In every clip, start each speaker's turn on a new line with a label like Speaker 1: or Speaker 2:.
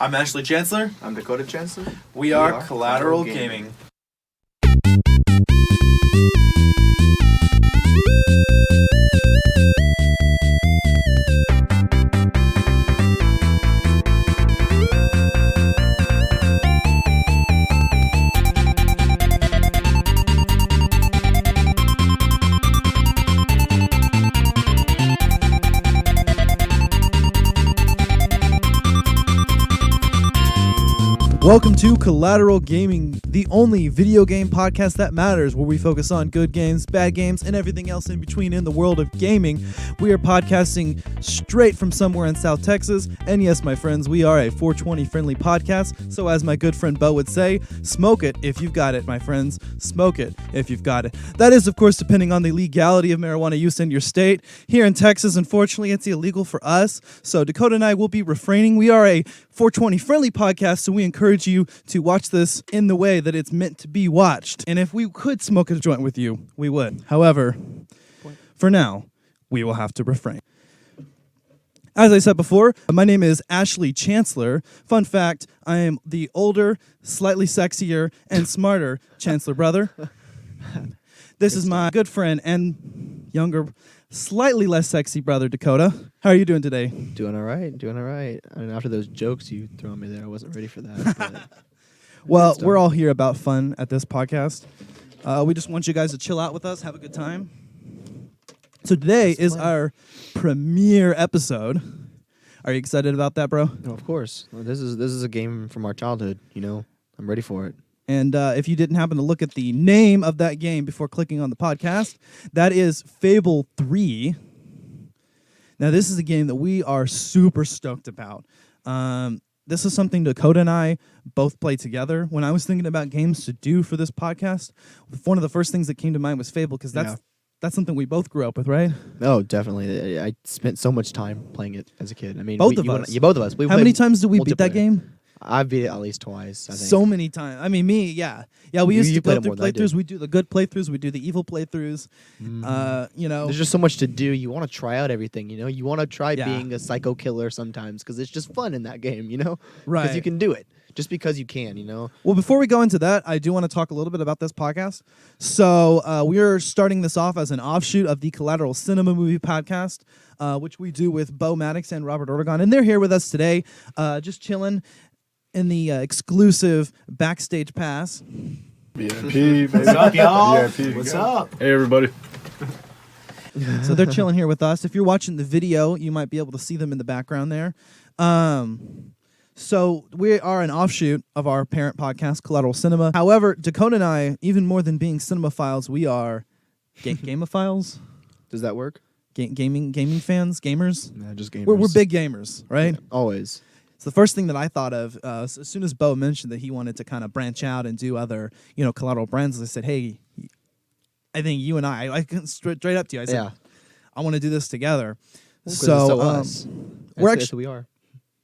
Speaker 1: I'm Ashley Chancellor.
Speaker 2: I'm Dakota Chancellor.
Speaker 1: We are Collateral Gaming.
Speaker 3: Welcome to Collateral Gaming, the only video game podcast that matters, where we focus on good games, bad games, and everything else in between in the world of gaming. We are podcasting straight from somewhere in South Texas, and yes, my friends, we are a 420 friendly podcast, so as my good friend Bo would say, smoke it if you've got it, my friends. Smoke it if you've got it. That is, of course, depending on the legality of marijuana use in your state. Here in Texas, unfortunately, it's illegal for us, so Dakota and I will be refraining. We are a 420 friendly podcast, so we encourage you to watch this in the way that it's meant to be watched. And if we could smoke a joint with you, we would. However, for now, we will have to refrain. As I said before, my name is Ashley Chancellor. Fun fact, I am the older, slightly sexier, and smarter Chancellor brother. This is my good friend and younger, slightly less sexy brother, Dakota. How are you doing today?
Speaker 2: Doing all right. I mean, after those jokes you threw on me there, I wasn't ready for that. But
Speaker 3: well, we're all here about fun at this podcast. We just want you guys to chill out with us, have a good time. So today is our premiere episode. Are you excited about that, bro?
Speaker 2: No, of course. Well, this is a game from our childhood. You know, I'm ready for it.
Speaker 3: And if you didn't happen to look at the name of that game before clicking on the podcast, that is Fable III. Now, this is a game that we are super stoked about. This is something Dakota and I both play together. When I was thinking about games to do for this podcast, one of the first things that came to mind was Fable, because that's something we both grew up with, right?
Speaker 2: Oh, definitely. I spent so much time playing it as a kid. I mean,
Speaker 3: both of us.
Speaker 2: Both of us.
Speaker 3: How many times did we beat that game?
Speaker 2: I beat it at least twice, I think.
Speaker 3: So many times. I mean, me, yeah. Yeah, we used to go through
Speaker 2: played
Speaker 3: playthroughs. We do the good playthroughs. We do the evil playthroughs. You know.
Speaker 2: There's just so much to do. You want to try out everything, you know? You want to try being a psycho killer sometimes because it's just fun in that game, you know?
Speaker 3: Right.
Speaker 2: Because you can do it. Just because you can, you know?
Speaker 3: Well, before we go into that, I do want to talk a little bit about this podcast. So we're starting this off as an offshoot of the Collateral Cinema Movie Podcast, which we do with Bo Maddox and Robert Ortegon. And they're here with us today, just chilling in the exclusive backstage pass.
Speaker 4: VIP,
Speaker 1: What's up, y'all?
Speaker 4: VIP,
Speaker 1: What's up?
Speaker 4: Hey, everybody.
Speaker 3: So they're chilling here with us. If you're watching the video, you might be able to see them in the background there. So we are an offshoot of our parent podcast, Collateral Cinema. However, Dakota and I, even more than being cinemaphiles, we are gamophiles.
Speaker 2: Does that work?
Speaker 3: Gaming fans, gamers.
Speaker 2: Nah, just gamers.
Speaker 3: We're big gamers, right?
Speaker 2: Yeah, always.
Speaker 3: It's the first thing that I thought of as soon as Bo mentioned that he wanted to kind of branch out and do other, collateral brands. I said, hey, I think you and I straight up to you. I said, I want to do this together.
Speaker 2: Well,
Speaker 3: so
Speaker 2: us.
Speaker 3: we're actually
Speaker 2: we are.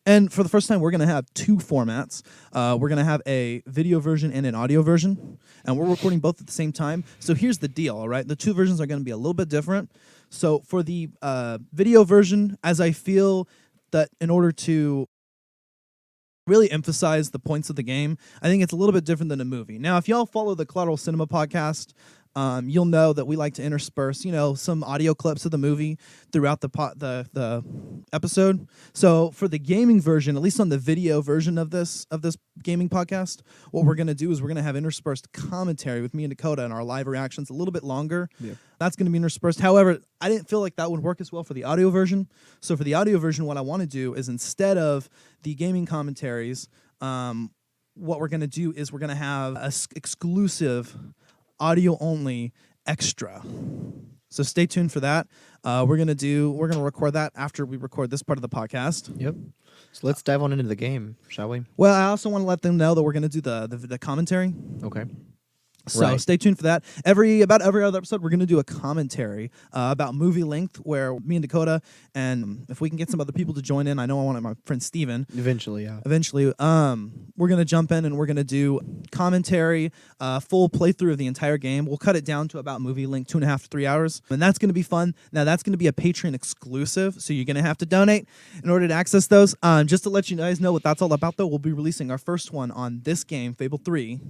Speaker 3: And for the first time, we're going to have two formats. We're going to have a video version and an audio version, and we're recording both at the same time. So here's the deal, all right? The two versions are going to be a little bit different. So for the video version, as I feel that in order to really emphasize the points of the game, I think it's a little bit different than a movie. Now, if y'all follow the Collateral Cinema podcast, you'll know that we like to intersperse, some audio clips of the movie throughout the episode. So for the gaming version, at least on the video version of this gaming podcast, what we're going to do is we're going to have interspersed commentary with me and Dakota and our live reactions a little bit longer. Yeah. That's going to be interspersed. However, I didn't feel like that would work as well for the audio version. So for the audio version, what I want to do is instead of the gaming commentaries, what we're going to do is we're going to have a exclusive audio only extra. So stay tuned for that. We're gonna record that after we record this part of the podcast.
Speaker 2: Yep. So let's dive on into the game, shall we?
Speaker 3: Well, I also want to let them know that we're gonna do the commentary.
Speaker 2: Okay.
Speaker 3: So
Speaker 2: Right.
Speaker 3: stay tuned for that. About every other episode, we're going to do a commentary about movie length, where me and Dakota, and if we can get some other people to join in, I know I want my friend Steven.
Speaker 2: Eventually, yeah.
Speaker 3: Eventually, we're going to jump in and we're going to do commentary, full playthrough of the entire game. We'll cut it down to about movie length, 2.5 to 3 hours. And that's going to be fun. Now, that's going to be a Patreon exclusive, so you're going to have to donate in order to access those. Just to let you guys know what that's all about, though, we'll be releasing our first one on this game, Fable 3,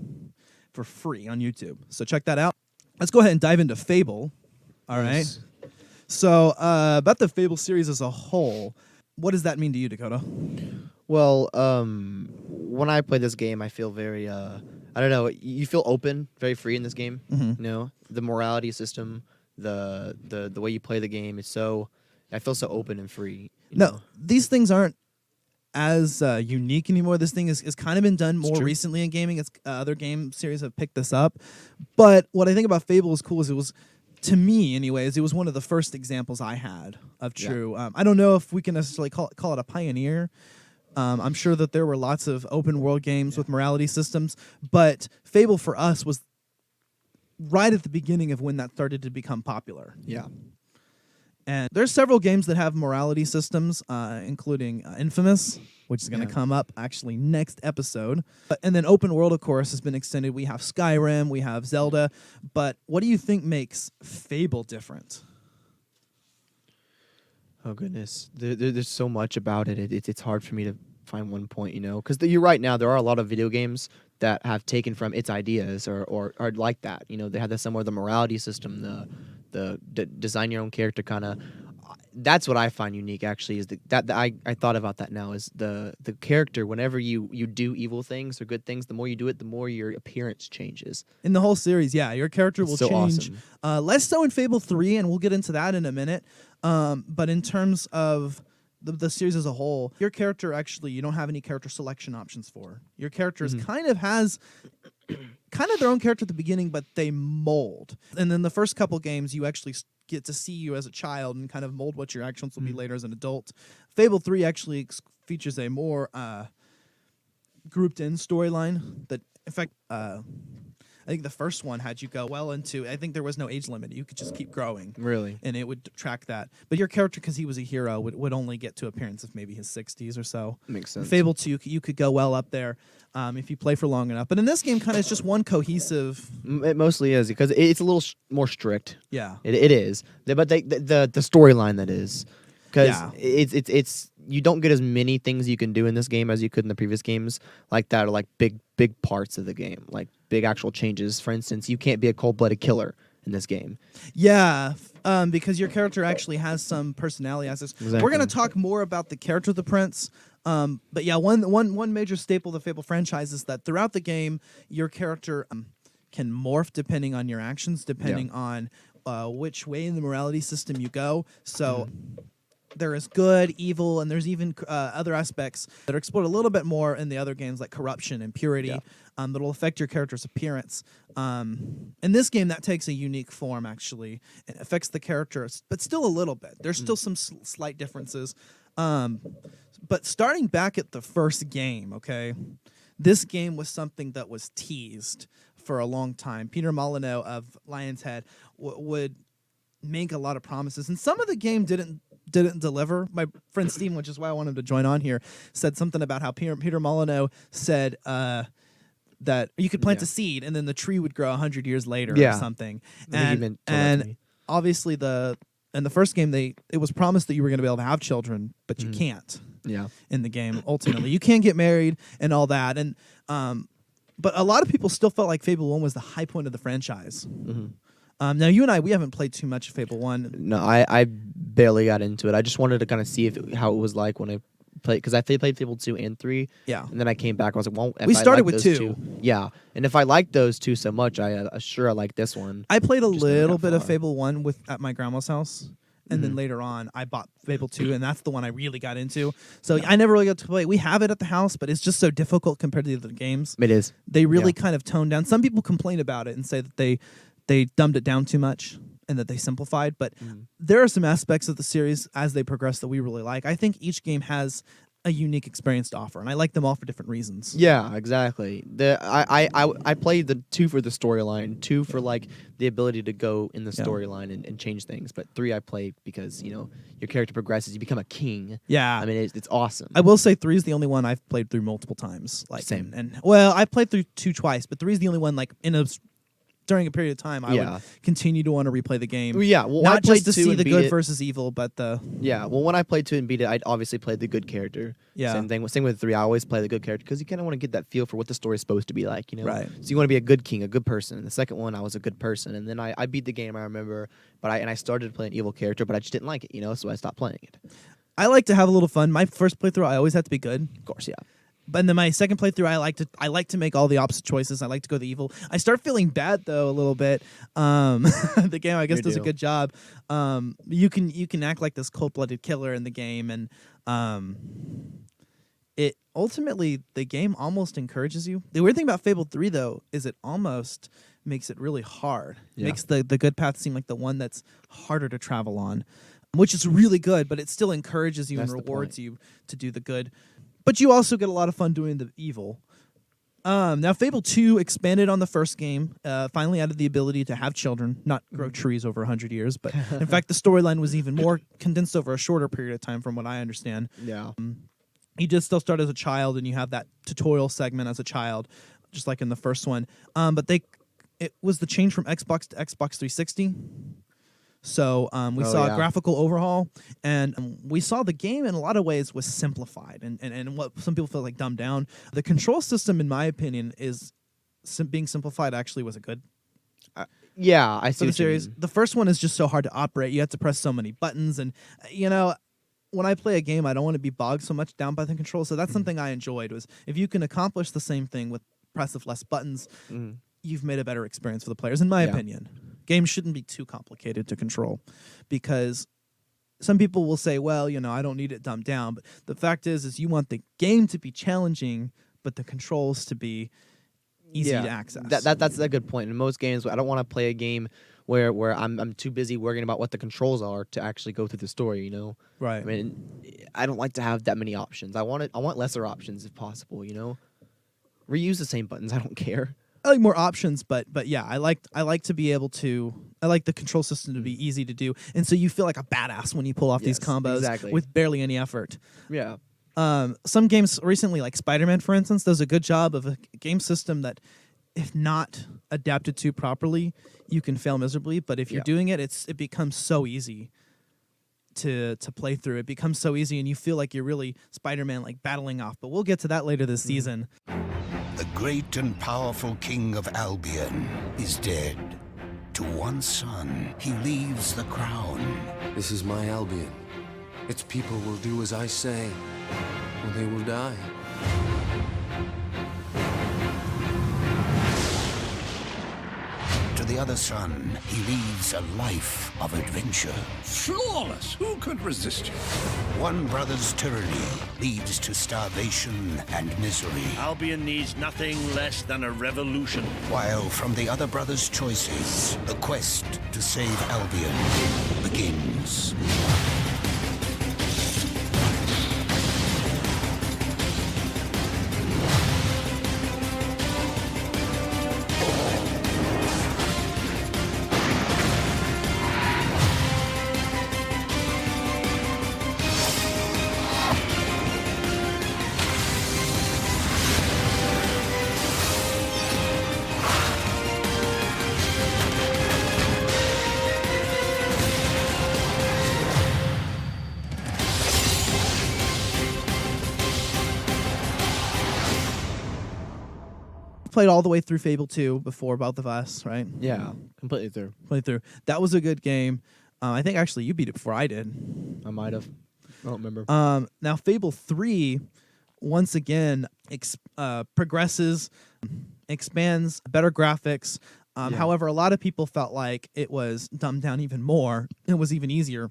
Speaker 3: for free on YouTube. So check that out. Let's go ahead and dive into Fable. All right. So about the Fable series as a whole, what does that mean to you, Dakota?
Speaker 2: Well, when I play this game, I feel very, I don't know, you feel open, very free in this game.
Speaker 3: Mhm.
Speaker 2: You know, the morality system, the way you play the game is so, I feel so open and free. You
Speaker 3: No,
Speaker 2: know?
Speaker 3: these things aren't as unique anymore. This thing is kind of been done more
Speaker 2: true.
Speaker 3: recently in gaming. It's other game series have picked this up. But what I think about Fable is cool is it was, to me anyways, it was one of the first examples I had of true. I don't know if we can necessarily call it a pioneer. I'm sure that there were lots of open world games with morality systems, but Fable for us was right at the beginning of when that started to become popular.
Speaker 2: Yeah.
Speaker 3: And there's several games that have morality systems, including Infamous, which is going to come up actually next episode. And then open world, of course, has been extended. We have Skyrim, we have Zelda. But what do you think makes Fable different?
Speaker 2: Oh goodness, there's so much about it. It's hard for me to find one point, you know, because you're right. Now there are a lot of video games that have taken from its ideas or are like that. You know, they have the somewhere the morality system, the design your own character kind of. That's what I find unique actually is that I thought about that now is the character. Whenever you do evil things or good things, the more you do it, the more your appearance changes.
Speaker 3: In the whole series, yeah, your character will
Speaker 2: so
Speaker 3: change.
Speaker 2: awesome.
Speaker 3: Less so in Fable 3, and we'll get into that in a minute. But in terms of the series as a whole, your character actually, you don't have any character selection options for. Your character is kind of their own character at the beginning, but they mold. And then the first couple games, you actually get to see you as a child and kind of mold what your actions will be later as an adult. Fable 3 actually features a more grouped in storyline that, in fact, I think the first one had you go well into, I think there was no age limit. You could just keep growing.
Speaker 2: Really?
Speaker 3: And it would track that. But your character, because he was a hero, would only get to appearance of maybe his 60s or so.
Speaker 2: Makes sense.
Speaker 3: Fable 2, you could go well up there if you play for long enough. But in this game, kind of, it's just one cohesive.
Speaker 2: It mostly is because it's a little more strict.
Speaker 3: Yeah.
Speaker 2: It is. But the storyline that is. Because
Speaker 3: Yeah.
Speaker 2: it's you don't get as many things you can do in this game as you could in the previous games like that, or like big parts of the game, like big actual changes. For instance, you can't be a cold-blooded killer in this game.
Speaker 3: Yeah, because your character actually has some personality aspects.
Speaker 2: Exactly.
Speaker 3: We're going to talk more about the character of the prince. But yeah, one major staple of the Fable franchise is that throughout the game, your character can morph depending on your actions, depending on which way in the morality system you go. So there is good, evil, and there's even other aspects that are explored a little bit more in the other games, like corruption and purity, that will affect your character's appearance. In this game, that takes a unique form, actually. It affects the character, but still a little bit. There's still some slight differences. But starting back at the first game, okay, this game was something that was teased for a long time. Peter Molyneux of Lionhead would make a lot of promises, and some of the game didn't deliver. My friend Steven, which is why I wanted to join on here, said something about how Peter Molyneux said that you could plant a seed and then the tree would grow 100 years later or something. And obviously in the first game it was promised that you were going to be able to have children, but you can't.
Speaker 2: Yeah.
Speaker 3: In the game, ultimately, you can't get married and all that, and but a lot of people still felt like Fable 1 was the high point of the franchise. Now, you and I, we haven't played too much of Fable 1.
Speaker 2: No, I barely got into it. I just wanted to kind of see how it was like when I played, because I played Fable 2 and 3.
Speaker 3: Yeah.
Speaker 2: And then I came back. I was like, well, if
Speaker 3: We
Speaker 2: I
Speaker 3: started
Speaker 2: like
Speaker 3: with
Speaker 2: those
Speaker 3: 2.
Speaker 2: Yeah. And if I like those two so much, I like this one.
Speaker 3: I played a
Speaker 2: Just never
Speaker 3: little
Speaker 2: got
Speaker 3: bit of
Speaker 2: far.
Speaker 3: Fable 1 at my grandma's house. And then later on, I bought Fable 2, and that's the one I really got into. So I never really got to play it. We have it at the house, but it's just so difficult compared to the other games.
Speaker 2: It is.
Speaker 3: They really kind of toned down. Some people complain about it and say that they dumbed it down too much and that they simplified. But there are some aspects of the series as they progress that we really like. I think each game has a unique experience to offer, and I like them all for different reasons.
Speaker 2: Yeah, exactly. I played the 2 for the storyline, 2 for like the ability to go in the storyline and change things, but 3 I played because your character progresses, you become a king.
Speaker 3: Yeah.
Speaker 2: I mean it's awesome.
Speaker 3: I will say 3 is the only one I've played through multiple times. Like
Speaker 2: Same.
Speaker 3: And well, I played through 2 twice, but 3 is the only one like during a period of time I would continue to want to replay the game.
Speaker 2: Yeah, well,
Speaker 3: not
Speaker 2: I played
Speaker 3: just to
Speaker 2: 2
Speaker 3: see
Speaker 2: and
Speaker 3: the
Speaker 2: beat
Speaker 3: good
Speaker 2: it.
Speaker 3: versus evil, but the
Speaker 2: Yeah, well, when I played 2 and beat it, I obviously played the good character.
Speaker 3: Yeah.
Speaker 2: Same thing. Same with 3. I always play the good character because you kind of want to get that feel for what the story's supposed to be like,
Speaker 3: Right.
Speaker 2: So you want to be a good king, a good person. And the second one, I was a good person, and then I beat the game. I remember, but I started playing evil character, but I just didn't like it, so I stopped playing it.
Speaker 3: I like to have a little fun. My first playthrough, I always had to be good.
Speaker 2: Of course, yeah.
Speaker 3: But then my second playthrough, I like to make all the opposite choices. I like to go the evil. I start feeling bad though a little bit. The game, I guess, does a good job. You can act like this cold-blooded killer in the game, and it ultimately the game almost encourages you. The weird thing about Fable 3 though is it almost makes it really hard.
Speaker 2: Yeah.
Speaker 3: Makes the good path seem like the one that's harder to travel on, which is really good. But it still encourages you
Speaker 2: That's
Speaker 3: and
Speaker 2: the
Speaker 3: rewards
Speaker 2: point.
Speaker 3: you to do the good. But you also get a lot of fun doing the evil. Now, Fable 2 expanded on the first game, finally added the ability to have children, not grow trees over 100 years. But in fact, the storyline was even more condensed over a shorter period of time from what I understand.
Speaker 2: Yeah.
Speaker 3: You just still start as a child, and you have that tutorial segment as a child, just like in the first one. But it was the change from Xbox to Xbox 360. So we saw a graphical overhaul, and we saw the game in a lot of ways was simplified, and what some people feel like dumbed down. The control system, in my opinion, is being simplified. Actually, was a good
Speaker 2: Yeah, I see
Speaker 3: for the
Speaker 2: what you
Speaker 3: series.
Speaker 2: mean.
Speaker 3: The first one is just so hard to operate. You have to press so many buttons, and when I play a game, I don't want to be bogged so much down by the controls. So that's something I enjoyed. Was if you can accomplish the same thing with press of less buttons, you've made a better experience for the players, in my opinion. Games shouldn't be too complicated to control, because some people will say, well, I don't need it dumbed down. But the fact is you want the game to be challenging, but the controls to be easy to access.
Speaker 2: That's a good point. In most games, I don't want to play a game where I'm too busy worrying about what the controls are to actually go through the story,
Speaker 3: Right.
Speaker 2: I mean, I don't like to have that many options. I want lesser options if possible, Reuse the same buttons, I don't care.
Speaker 3: I like more options, but yeah, I like to be able to. I like the control system to be easy to do, and so you feel like a badass when you pull off these
Speaker 2: Yes,
Speaker 3: combos
Speaker 2: exactly.
Speaker 3: with barely any effort.
Speaker 2: Yeah.
Speaker 3: Some games recently, like Spider-Man, for instance, does a good job of a game system that, if not adapted to properly, you can fail miserably. But if you're doing it, it becomes so easy to play through. It becomes so easy, and you feel like you're really Spider-Man, like battling off. But we'll get to that later this season.
Speaker 5: The great and powerful king of Albion is dead. To one son, he leaves the crown.
Speaker 6: This is my Albion. Its people will do as I say, or they will die.
Speaker 5: To the other son, he leaves a life of adventure.
Speaker 7: Flawless! Who could resist you?
Speaker 5: One brother's tyranny leads to starvation and misery,
Speaker 8: Albion needs nothing less than a revolution.
Speaker 5: while from the other brother's choices, the quest to save Albion begins.
Speaker 3: Played all the way through Fable 2 before, both of us, right?
Speaker 2: Yeah, completely through.
Speaker 3: Played through. That was a good game. I think actually you beat it before I did.
Speaker 2: I might have. I don't remember.
Speaker 3: Now Fable 3, once again, progresses, expands, better graphics. However, a lot of people felt like it was dumbed down even more. It was even easier.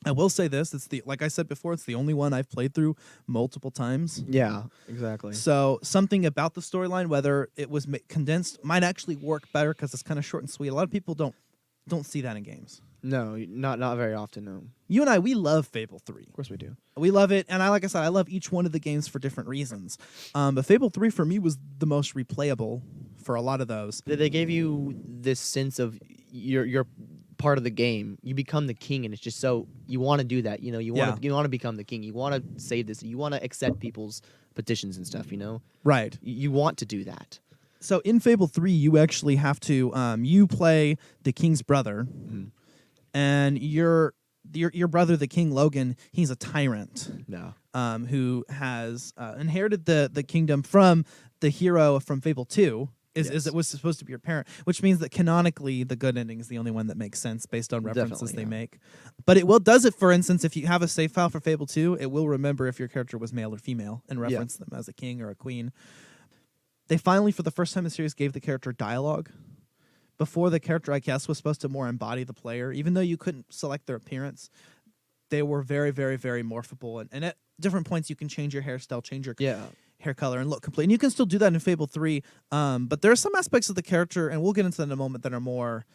Speaker 3: I will say this: like I said before, it's the only one I've played through multiple times.
Speaker 2: Yeah, exactly.
Speaker 3: So something about the storyline, whether it was condensed, might actually work better because it's kind of short and sweet. A lot of people don't see that in games.
Speaker 2: No, not very often. No,
Speaker 3: You and I, we love Fable 3.
Speaker 2: of course we do.
Speaker 3: We love it, and like I said, I love each one of the games for different reasons. But Fable 3 for me was the most replayable for a lot of those.
Speaker 2: They gave you this sense of you're part of the game. You become the king, and it's just so you want to do that. You know, you want to become the king. You want to save this. You want to accept people's petitions and stuff. You know,
Speaker 3: Right.
Speaker 2: you want to do that.
Speaker 3: So in Fable 3, you actually have to you play the king's brother, and your brother, the King Logan, he's a tyrant.
Speaker 2: No.
Speaker 3: Who has inherited the kingdom from the hero from Fable 2. Is it was supposed to be your parent, which means that canonically the good ending is the only one that makes sense based on references they make. But it does it, for instance, if you have a save file for Fable 2, it will remember if your character was male or female and reference them as a king or a queen. They finally, for the first time in the series, gave the character dialogue. Before, the character, I guess, was supposed to more embody the player. Even though you couldn't select their appearance, they were very, very, very morphable. And at different points, you can change your hairstyle, change your hair color, and look complete. And you can still do that in Fable 3. But there are some aspects of the character, and we'll get into that in a moment, that are more...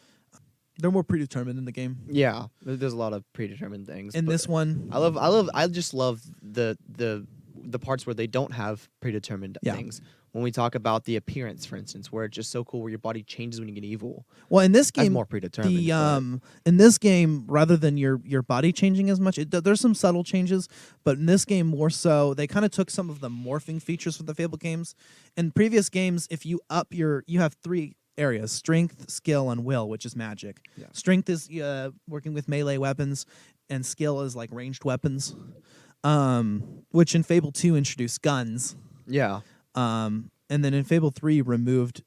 Speaker 3: They're more predetermined in the game.
Speaker 2: Yeah, there's a lot of predetermined things.
Speaker 3: In this one,
Speaker 2: I just love the parts where they don't have predetermined things. When we talk about the appearance, for instance, where it's just so cool, where your body changes when you get evil.
Speaker 3: Well, in this
Speaker 2: That's
Speaker 3: game,
Speaker 2: more predetermined.
Speaker 3: In this game, rather than your body changing as much, there's some subtle changes, but in this game more so, they kind of took some of the morphing features from the Fable games. In previous games, if you you have 3 areas: strength, skill, and will, which is magic. Yeah. Strength is working with melee weapons, and skill is like ranged weapons, which in Fable 2 introduced guns.
Speaker 2: Yeah.
Speaker 3: And then in Fable 3 removed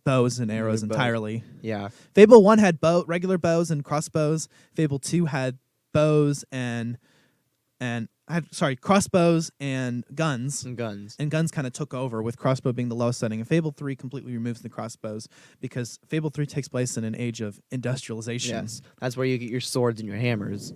Speaker 3: bows and arrows entirely.
Speaker 2: Yeah.
Speaker 3: Fable 1 had regular bows and crossbows. Fable 2 had bows crossbows and guns. And guns kind of took over, with crossbow being the lowest setting. And Fable 3 completely removes the crossbows because Fable 3 takes place in an age of industrialization.
Speaker 2: Yes. That's where you get your swords and your hammers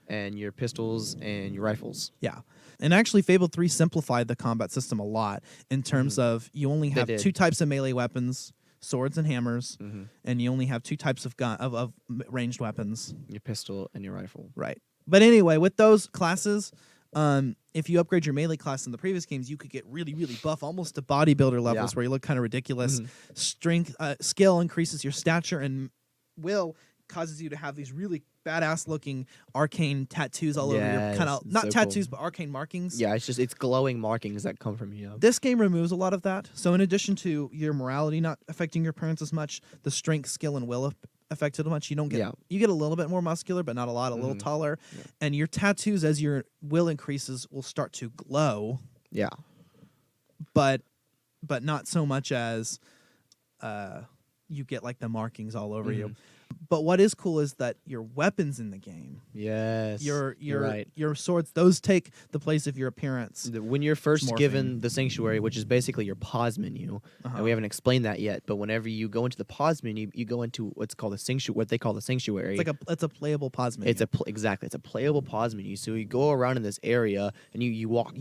Speaker 2: and your pistols and your rifles.
Speaker 3: Yeah. And actually, Fable 3 simplified the combat system a lot in terms of you only have 2 types of melee weapons, swords and hammers, and you only have 2 types of of ranged weapons.
Speaker 2: Your pistol and your rifle.
Speaker 3: Right. But anyway, with those classes, if you upgrade your melee class in the previous games, you could get really, really buff, almost to bodybuilder levels where you look kind of ridiculous. Strength, skill increases your stature, and will causes you to have these really badass looking arcane tattoos all over your kind of not so tattoos cool. But arcane markings.
Speaker 2: Yeah, it's glowing markings that come from you.
Speaker 3: This game removes a lot of that. So in addition to your morality not affecting your appearance as much, the strength, skill, and will affected much. You don't get you get a little bit more muscular, but not a lot. A little taller, and your tattoos, as your will increases, will start to glow.
Speaker 2: Yeah,
Speaker 3: but not so much as you get like the markings all over you. But what is cool is that your weapons in the game, your swords, those take the place of your appearance.
Speaker 2: When you're first given the sanctuary, which is basically your pause menu, and we haven't explained that yet, but whenever you go into the pause menu, you go into what's called what they call the sanctuary.
Speaker 3: It's a playable pause menu.
Speaker 2: It's it's a playable pause menu. So you go around in this area and you walk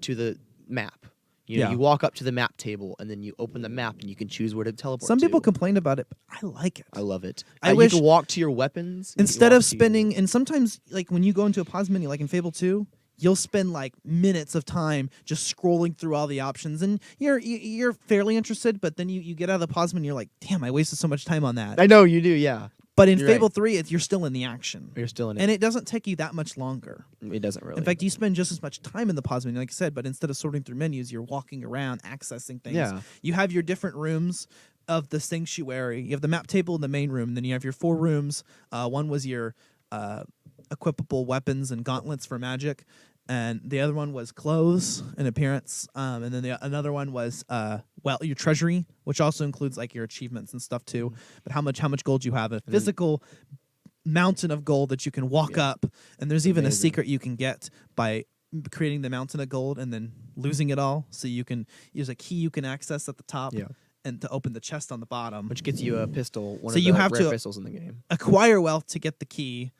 Speaker 2: to the map. You walk up to the map table, and then you open the map, and you can choose where to teleport.
Speaker 3: Some people complain about it, but I like it.
Speaker 2: I love it.
Speaker 3: I wish
Speaker 2: you can walk to your weapons
Speaker 3: instead of spending. And sometimes, like when you go into a pause menu, like in Fable 2, you'll spend like minutes of time just scrolling through all the options, and you're fairly interested. But then you get out of the pause menu, you're like, damn, I wasted so much time on that.
Speaker 2: I know you do, yeah.
Speaker 3: But in Fable 3, you're still in the action.
Speaker 2: You're still in it.
Speaker 3: And it doesn't take you that much longer.
Speaker 2: It doesn't really.
Speaker 3: In fact, you spend just as much time in the pause menu, like I said, but instead of sorting through menus, you're walking around, accessing things.
Speaker 2: Yeah.
Speaker 3: You have your different rooms of the sanctuary. You have the map table in the main room. Then you have your 4 rooms. One was your equipable weapons and gauntlets for magic. And the other one was clothes and appearance. And then another one was your treasury, which also includes like your achievements and stuff too. But how much gold you have, a physical mountain of gold that you can walk up, and there's even a secret you can get by creating the mountain of gold and then losing it all. So you can use a key you can access at the top. And to open the chest on the bottom,
Speaker 2: which gets you a pistol. One
Speaker 3: so
Speaker 2: of the
Speaker 3: you have
Speaker 2: rare
Speaker 3: to
Speaker 2: pistols in the game.
Speaker 3: Acquire wealth to get the key.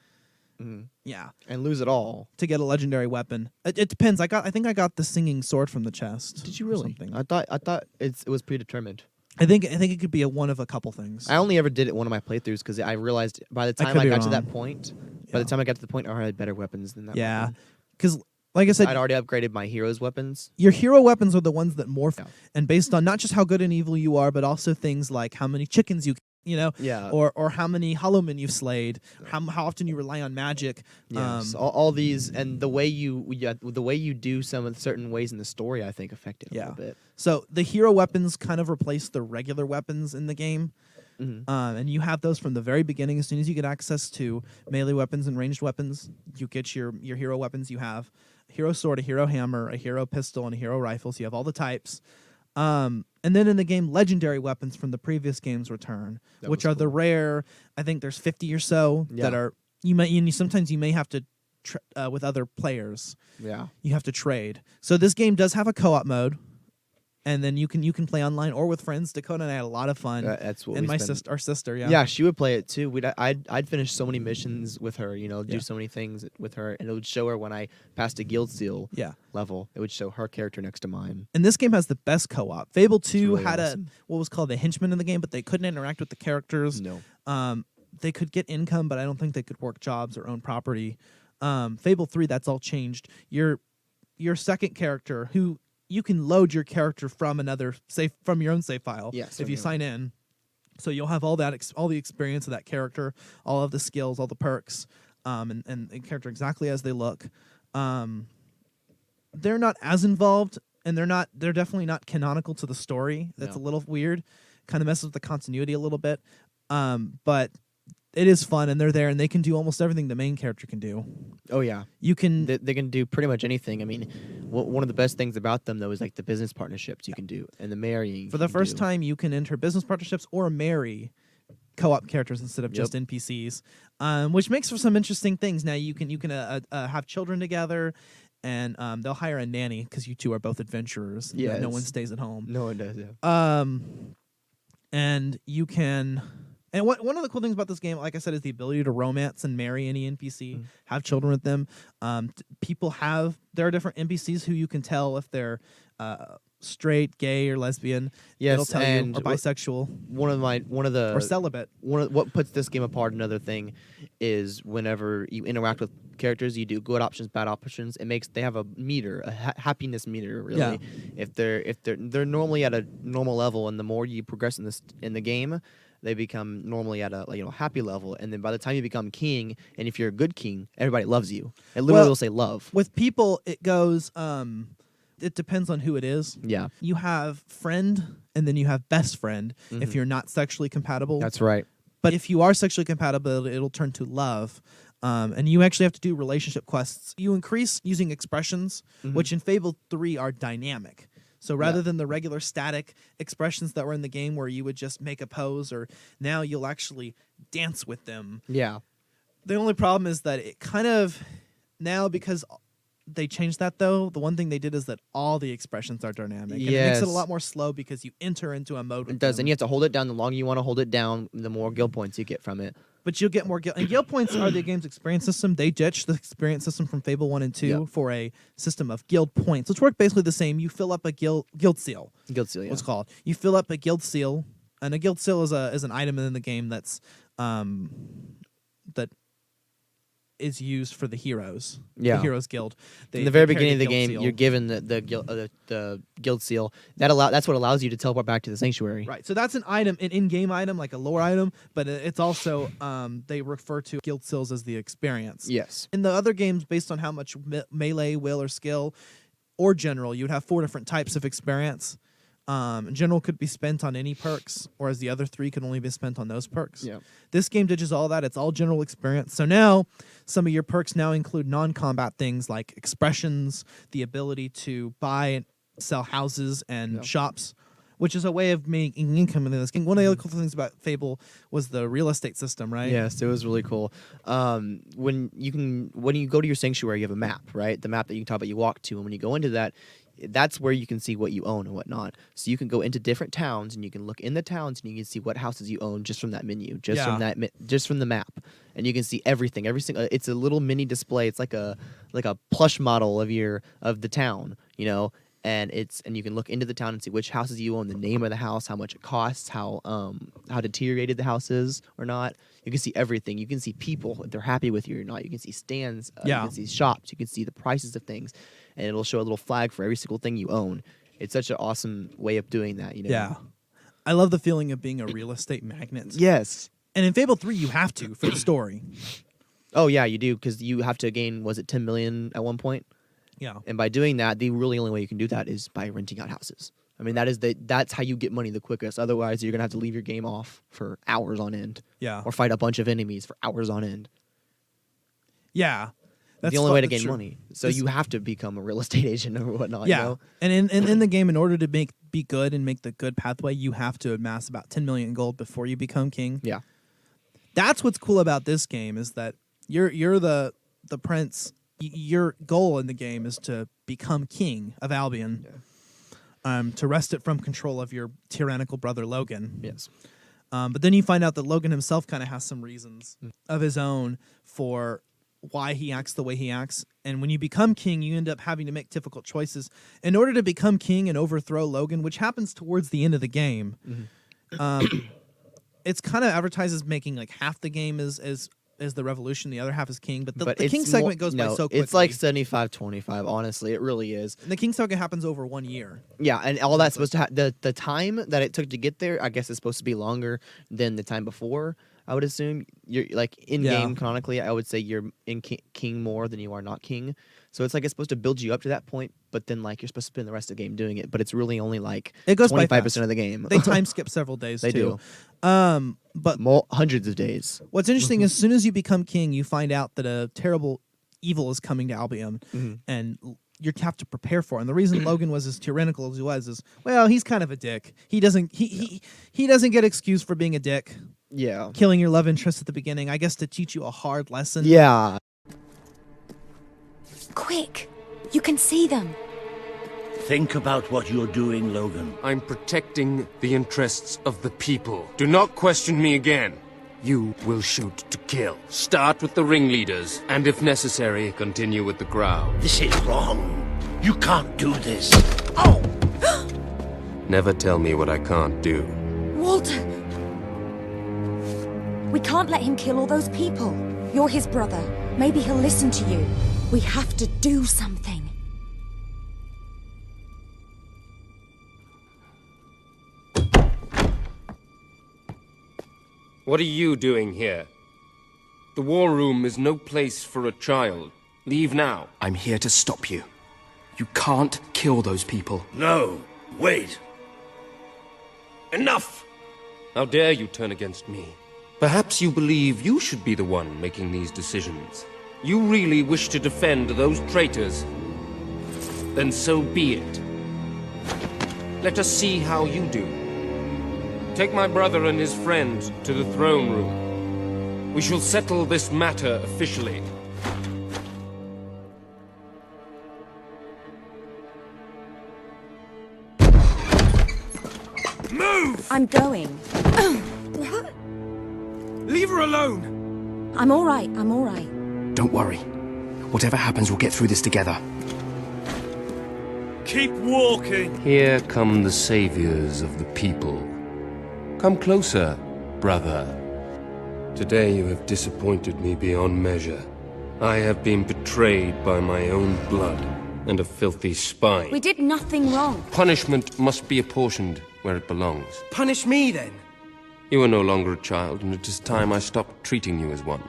Speaker 3: Yeah,
Speaker 2: and lose it all
Speaker 3: to get a legendary weapon. It depends. I think I got the singing sword from the chest.
Speaker 2: Did you really?
Speaker 3: Something.
Speaker 2: I thought it was predetermined.
Speaker 3: I think it could be one of a couple things.
Speaker 2: I only ever did it one of my playthroughs because I realized by the time
Speaker 3: could
Speaker 2: I
Speaker 3: be
Speaker 2: got to that
Speaker 3: wrong.
Speaker 2: point,
Speaker 3: Yeah.
Speaker 2: I had better weapons than that.
Speaker 3: Yeah,
Speaker 2: weapon.
Speaker 3: because like I said,
Speaker 2: I'd already upgraded my hero's weapons.
Speaker 3: your hero weapons are the ones that morph,
Speaker 2: Yeah.
Speaker 3: and based on not just how good and evil you are, but also things like how many chickens
Speaker 2: Yeah.
Speaker 3: or how many hollow men you've slayed, how often you rely on magic.
Speaker 2: Yes, all these and the way you do some of certain ways in the story, I think, affect it a little bit.
Speaker 3: So the hero weapons kind of replace the regular weapons in the game.
Speaker 2: Mhm.
Speaker 3: And you have those from the very beginning. As soon as you get access to melee weapons and ranged weapons, you get your hero weapons. You have a hero sword, a hero hammer, a hero pistol, and a hero rifle. So you have all the types. And then in the game, legendary weapons from the previous games return, which are the rare. I think there's 50 or so that are sometimes you may have to with other players.
Speaker 2: Yeah.
Speaker 3: You have to trade. So this game does have a co-op mode. And then you can play online or with friends. Dakota and I had a lot of fun.
Speaker 2: That's what
Speaker 3: and
Speaker 2: we
Speaker 3: my
Speaker 2: spent-
Speaker 3: our sister, yeah.
Speaker 2: Yeah, she would play it too. I'd finish so many missions with her, do so many things with her, and it would show her when I passed a guild seal level. It would show her character next to mine.
Speaker 3: And this game has the best co-op. Fable 2
Speaker 2: really
Speaker 3: had
Speaker 2: awesome.
Speaker 3: what was called a henchman in the game, but they couldn't interact with the characters.
Speaker 2: No.
Speaker 3: They could get income, but I don't think they could work jobs or own property. Fable 3, that's all changed. Your second character, who you can load your character from from your own save file if you sign in. So you'll have all the experience of that character, all of the skills, all the perks, and the character exactly as they look. They're not as involved, and they're definitely not canonical to the story. That's a little weird. Kind of messes with the continuity a little bit. But it is fun, and they're there, and they can do almost everything the main character can do.
Speaker 2: Oh yeah,
Speaker 3: you can.
Speaker 2: They can do pretty much anything. I mean, one of the best things about them though is like the business partnerships you can do and the marrying.
Speaker 3: For the first time, you can enter business partnerships or marry co-op characters instead of just
Speaker 2: Yep.
Speaker 3: NPCs, which makes for some interesting things. Now you can have children together, and they'll hire a nanny because you two are both adventurers.
Speaker 2: Yeah,
Speaker 3: no one stays at home.
Speaker 2: No one does. Yeah.
Speaker 3: And you can. And one of the cool things about this game, like I said, is the ability to romance and marry any NPC, have children with them. There are different NPCs who you can tell if they're straight, gay, or lesbian.
Speaker 2: Yes,
Speaker 3: it'll tell
Speaker 2: and
Speaker 3: you, or bisexual,
Speaker 2: or
Speaker 3: celibate.
Speaker 2: What puts this game apart, another thing, is whenever you interact with characters, you do good options, bad options. They have a meter, a happiness meter, really.
Speaker 3: Yeah.
Speaker 2: If they're normally at a normal level, and the more you progress in the game, they become normally at a happy level, and then by the time you become king, and if you're a good king, everybody loves you. It literally will say love.
Speaker 3: With people, it goes. It depends on who it is.
Speaker 2: Yeah.
Speaker 3: You have friend, and then you have best friend. If you're not sexually compatible,
Speaker 2: That's right.
Speaker 3: But if you are sexually compatible, it'll turn to love. And you actually have to do relationship quests. You increase using expressions, which in Fable 3 are dynamic. So rather than the regular static expressions that were in the game where you would just make a pose, or now you'll actually dance with them.
Speaker 2: Yeah.
Speaker 3: The only problem is that it kind of now, because they changed that though, the one thing they did is that all the expressions are dynamic. And it makes it a lot more slow because you enter into a mode with
Speaker 2: It does,
Speaker 3: them.
Speaker 2: and you have to hold it down. The longer you want to hold it down, the more guild points you get from it.
Speaker 3: But you'll get more guild. And guild points are the game's experience system. They ditched the experience system from Fable 1 and 2 for a system of guild points, which work basically the same. You fill up a guild seal.
Speaker 2: Guild seal, yeah.
Speaker 3: What's called. You fill up a guild seal, and a guild seal is an item in the game that is used for the heroes.
Speaker 2: Yeah.
Speaker 3: The heroes guild.
Speaker 2: In the very
Speaker 3: carry
Speaker 2: beginning of the
Speaker 3: guild
Speaker 2: game,
Speaker 3: seal.
Speaker 2: you're given the guild seal. That's what allows you to teleport back to the sanctuary.
Speaker 3: Right, so that's an item, an in-game item, like a lore item, but it's also they refer to guild seals as the experience.
Speaker 2: Yes.
Speaker 3: In the other games, based on how much melee, will, or skill, or general, you would have 4 different types of experience. General could be spent on any perks, whereas the other 3 could only be spent on those perks.
Speaker 2: Yeah.
Speaker 3: This game ditches all that. It's all general experience. So now, some of your perks now include non-combat things like expressions, the ability to buy and sell houses and shops, which is a way of making income in this game. One of the other cool things about Fable was the real estate system, right?
Speaker 2: Yes, it was really cool. When you go to your sanctuary, you have a map, right? The map that you can talk about, you walk to, and when you go into that, that's where you can see what you own and whatnot. So you can go into different towns, and you can look in the towns, and you can see what houses you own just from that menu, just from the map, and you can see everything, every single. It's a little mini display. It's like a plush model of the town, and you can look into the town and see which houses you own, the name of the house, how much it costs, how deteriorated the house is or not. You can see everything. You can see people, if they're happy with you or not. You can see stands. You can see shops. You can see the prices of things, and it'll show a little flag for every single thing you own. It's such an awesome way of doing that.
Speaker 3: Yeah. I love the feeling of being a real estate magnet.
Speaker 2: Yes.
Speaker 3: And in Fable 3, you have to for the story.
Speaker 2: Oh yeah, you do, because you have to gain, was it 10 million at one point?
Speaker 3: Yeah.
Speaker 2: And by doing that, the really only way you can do that is by renting out houses. I mean, that's how you get money the quickest. Otherwise, you're gonna have to leave your game off for hours on end.
Speaker 3: Yeah.
Speaker 2: Or fight a bunch of enemies for hours on end.
Speaker 3: Yeah. That's
Speaker 2: the only way to gain
Speaker 3: true.
Speaker 2: money. So you have to become a real estate agent or whatnot.
Speaker 3: Yeah.
Speaker 2: You know?
Speaker 3: And in the game, in order to be good and make the good pathway, you have to amass about 10 million gold before you become king.
Speaker 2: Yeah.
Speaker 3: That's what's cool about this game, is that you're the prince. Your goal in the game is to become king of Albion. Yeah. To wrest it from control of your tyrannical brother Logan.
Speaker 2: Yes.
Speaker 3: But then you find out that Logan himself kind of has some reasons of his own for why he acts the way he acts. And when you become king, you end up having to make difficult choices in order to become king and overthrow Logan, which happens towards the end of the game. It's kind of advertised as making like half the game is the revolution, the other half is king, but the king segment goes by so quickly.
Speaker 2: It's like 75-25, honestly. It really is.
Speaker 3: And the king segment happens over 1 year.
Speaker 2: Yeah, and all that's supposed to the time that it took to get there, I guess, is supposed to be longer than the time before. I would assume you're like in game canonically. I would say you're in king more than you are not king. So it's like it's supposed to build you up to that point, but then like you're supposed to spend the rest of the game doing it. But it's really only like
Speaker 3: it goes
Speaker 2: 25% of the game.
Speaker 3: They time skip several days.
Speaker 2: They
Speaker 3: too.
Speaker 2: do.
Speaker 3: But
Speaker 2: hundreds of days.
Speaker 3: What's interesting is as soon as you become king, you find out that a terrible evil is coming to Albion, and you have to prepare for it. And the reason Logan was as tyrannical as he was is, well, he's kind of a dick. He doesn't get excused for being a dick.
Speaker 2: Yeah.
Speaker 3: Killing your love interest at the beginning, I guess, to teach you a hard lesson.
Speaker 2: Yeah.
Speaker 9: Quick, you can see them.
Speaker 8: Think about what you're doing, Logan.
Speaker 6: I'm protecting the interests of the people. Do not question me again. You will shoot to kill. Start with the ringleaders, and if necessary, continue with the crowd.
Speaker 8: This is wrong. You can't do this. Oh!
Speaker 6: Never tell me what I can't do.
Speaker 9: Walter! We can't let him kill all those people. You're his brother. Maybe he'll listen to you. We have to do something.
Speaker 6: What are you doing here? The war room is no place for a child. Leave now.
Speaker 10: I'm here to stop you. You can't kill those people.
Speaker 8: No, wait. Enough!
Speaker 6: How dare you turn against me? Perhaps you believe you should be the one making these decisions. You really wish to defend those traitors? Then so be it. Let us see how you do. Take my brother and his friend to the throne room. We shall settle this matter officially.
Speaker 8: Move!
Speaker 9: I'm going.
Speaker 8: What? Leave her alone!
Speaker 9: I'm all right.
Speaker 10: Don't worry. Whatever happens, we'll get through this together.
Speaker 8: Keep walking!
Speaker 6: Here come the saviors of the people. Come closer, brother. Today you have disappointed me beyond measure. I have been betrayed by my own blood and a filthy spine.
Speaker 9: We did nothing wrong.
Speaker 6: Punishment must be apportioned where it belongs.
Speaker 10: Punish me, then.
Speaker 6: You are no longer a child, and it is time I stopped treating you as one.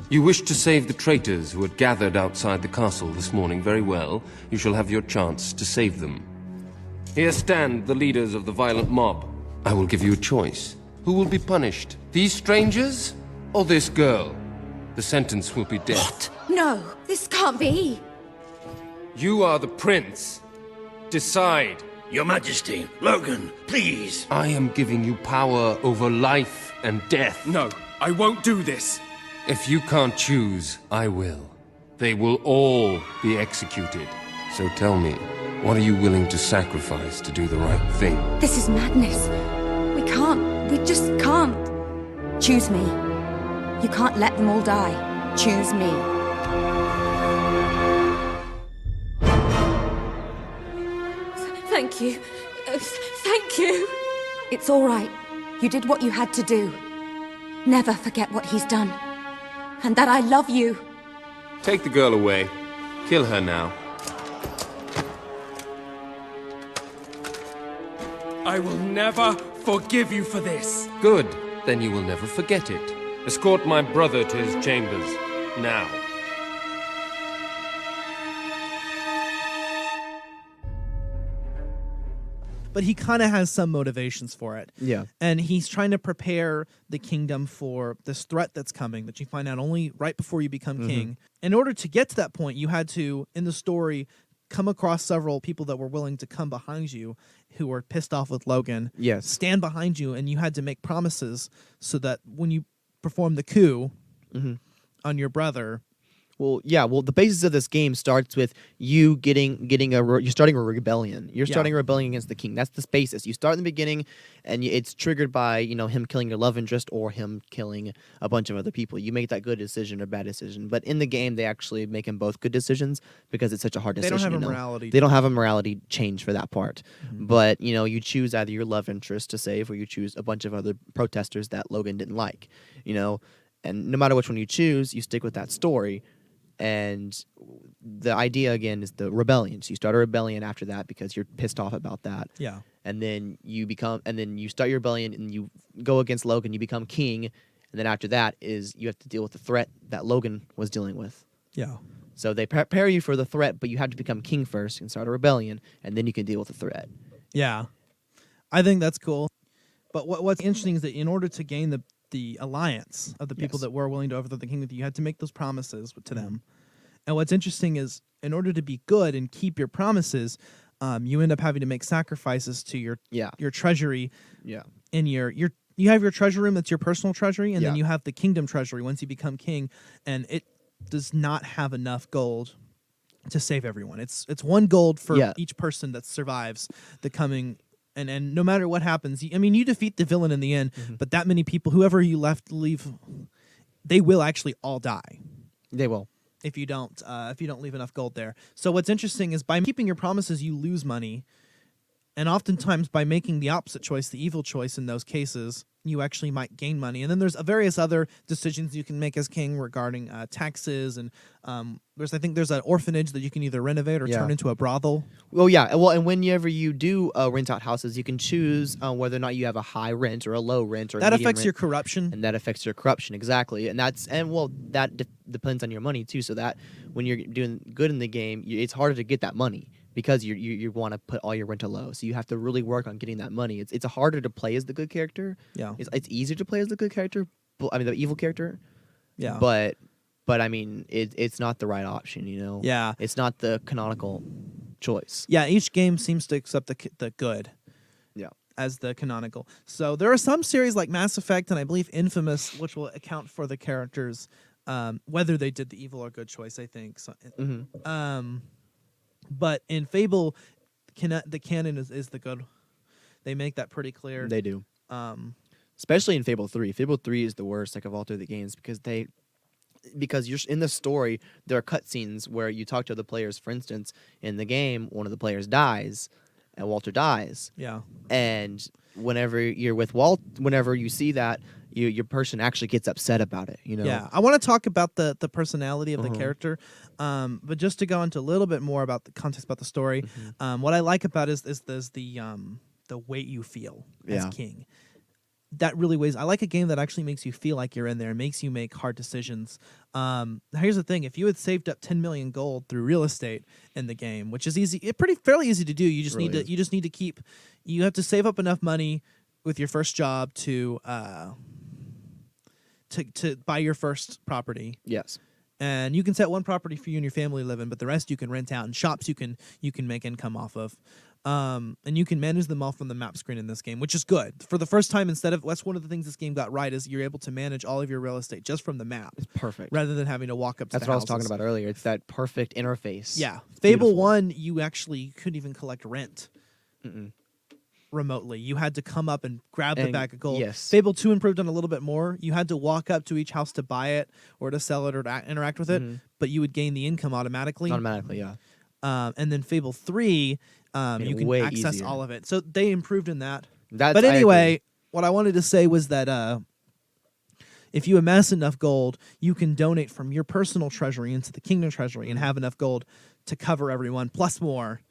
Speaker 6: You wished to save the traitors who had gathered outside the castle this morning. Very well. You shall have your chance to save them. Here stand the leaders of the violent mob. I will give you a choice. Who will be punished? These strangers or this girl? The sentence will be death.
Speaker 9: What? No, this can't be.
Speaker 6: You are the prince. Decide.
Speaker 8: Your Majesty, Logan, please.
Speaker 6: I am giving you power over life and death.
Speaker 10: No, I won't do this.
Speaker 6: If you can't choose, I will. They will all be executed. So tell me, what are you willing to sacrifice to do the right thing?
Speaker 9: This is madness. We just can't. Choose me. You can't let them all die. Choose me. Thank you. It's all right. You did what you had to do. Never forget what he's done. And that I love you.
Speaker 6: Take the girl away. Kill her now.
Speaker 10: I will never forgive you for this.
Speaker 6: Good. Then you will never forget it. Escort my brother to his chambers. Now.
Speaker 3: But he kind of has some motivations for it.
Speaker 2: Yeah.
Speaker 3: And he's trying to prepare the kingdom for this threat that's coming that you find out only right before you become king. In order to get to that point, you had to, in the story, come across several people that were willing to come behind you who were pissed off with Logan.
Speaker 2: Yes.
Speaker 3: Stand behind you, and you had to make promises so that when you perform the coup on your brother...
Speaker 2: Well, yeah. Well, the basis of this game starts with you you're starting a rebellion. You're starting a rebellion against the king. That's the basis. You start in the beginning, and it's triggered by him killing your love interest or him killing a bunch of other people. You make that good decision or bad decision. But in the game, they actually make them both good decisions because it's such a hard decision.
Speaker 3: They don't have a morality.
Speaker 2: They don't have a morality change for that part. But you choose either your love interest to save, or you choose a bunch of other protesters that Logan didn't like. And no matter which one you choose, you stick with that story. And the idea, again, is the rebellion. So you start a rebellion after that because you're pissed off about that.
Speaker 3: Yeah.
Speaker 2: And then you start your rebellion and you go against Logan, you become king. And then after that is you have to deal with the threat that Logan was dealing with.
Speaker 3: Yeah.
Speaker 2: So they prepare you for the threat, but you have to become king first and start a rebellion, and then you can deal with the threat.
Speaker 3: Yeah. I think that's cool. But what's interesting is that in order to gain the alliance of the people that were willing to overthrow the kingdom, you had to make those promises to them. And what's interesting is, in order to be good and keep your promises, you end up having to make sacrifices to your treasury.
Speaker 2: Yeah.
Speaker 3: And you have your treasure room that's your personal treasury, and then you have the kingdom treasury once you become king, and it does not have enough gold to save everyone. It's 1 gold for each person that survives the coming. And no matter what happens, you defeat the villain in the end, but that many people, whoever you leave, they will actually all die.
Speaker 2: They will.
Speaker 3: If you don't leave enough gold there. So what's interesting is by keeping your promises, you lose money. And oftentimes by making the opposite choice, the evil choice in those cases, you actually might gain money. And then there's various other decisions you can make as king regarding taxes. And I think there's an orphanage that you can either renovate or turn into a brothel.
Speaker 2: Well, yeah. Well, and whenever you do rent out houses, you can choose whether or not you have a high rent or a low rent or
Speaker 3: that
Speaker 2: a medium
Speaker 3: affects
Speaker 2: rent.
Speaker 3: your corruption.
Speaker 2: And that affects your corruption, exactly. And that depends on your money too. So that when you're doing good in the game, it's harder to get that money, because you want to put all your rental low. So you have to really work on getting that money. It's harder to play as the good character.
Speaker 3: Yeah.
Speaker 2: It's easier to play as the good character. The evil character.
Speaker 3: Yeah.
Speaker 2: But it's not the right option,
Speaker 3: Yeah.
Speaker 2: It's not the canonical choice.
Speaker 3: Yeah, each game seems to accept the good.
Speaker 2: Yeah.
Speaker 3: As the canonical. So there are some series like Mass Effect and I believe Infamous, which will account for the characters, whether they did the evil or good choice, I think. So, but in Fable, the canon is the good. They make that pretty clear.
Speaker 2: They do. Especially in Fable 3. Fable 3 is the worst of all 3 of the games because you're in the story, there are cutscenes where you talk to other players. For instance, in the game, one of the players dies, and Walter dies.
Speaker 3: Yeah. And
Speaker 2: whenever you're with Walt, whenever you see that, your person actually gets upset about it.
Speaker 3: Yeah. I want to talk about the personality of the character, but just to go into a little bit more about the context about the story, what I like about it is the weight you feel as king. That really weighs. I like a game that actually makes you feel like you're in there, makes you make hard decisions. Here's the thing: if you had saved up 10 million gold through real estate in the game, which is easy, fairly easy to do, you just need to keep. You have to save up enough money with your first job to buy your first property.
Speaker 2: Yes.
Speaker 3: And you can set one property for you and your family to live in, but the rest you can rent out, and shops you can make income off of. And you can manage them all from the map screen in this game, which is good. For the first time, that's one of the things this game got right, is you're able to manage all of your real estate just from the map.
Speaker 2: It's perfect.
Speaker 3: Rather than having to walk up to
Speaker 2: That's
Speaker 3: the
Speaker 2: what
Speaker 3: houses.
Speaker 2: I was talking about earlier. It's that perfect interface.
Speaker 3: Yeah. Fable 1, you actually couldn't even collect rent remotely. You had to come up and grab the bag of gold.
Speaker 2: Yes.
Speaker 3: Fable 2 improved on a little bit more. You had to walk up to each house to buy it or to sell it or to interact with it, but you would gain the income automatically.
Speaker 2: Automatically, yeah.
Speaker 3: And then Fable 3,
Speaker 2: Made
Speaker 3: you
Speaker 2: it
Speaker 3: can
Speaker 2: way
Speaker 3: access
Speaker 2: easier.
Speaker 3: all of it. So they improved in that.
Speaker 2: That's,
Speaker 3: But
Speaker 2: I
Speaker 3: anyway,
Speaker 2: agree.
Speaker 3: what I wanted to say was that if you amass enough gold, you can donate from your personal treasury into the kingdom treasury and have enough gold to cover everyone, plus more.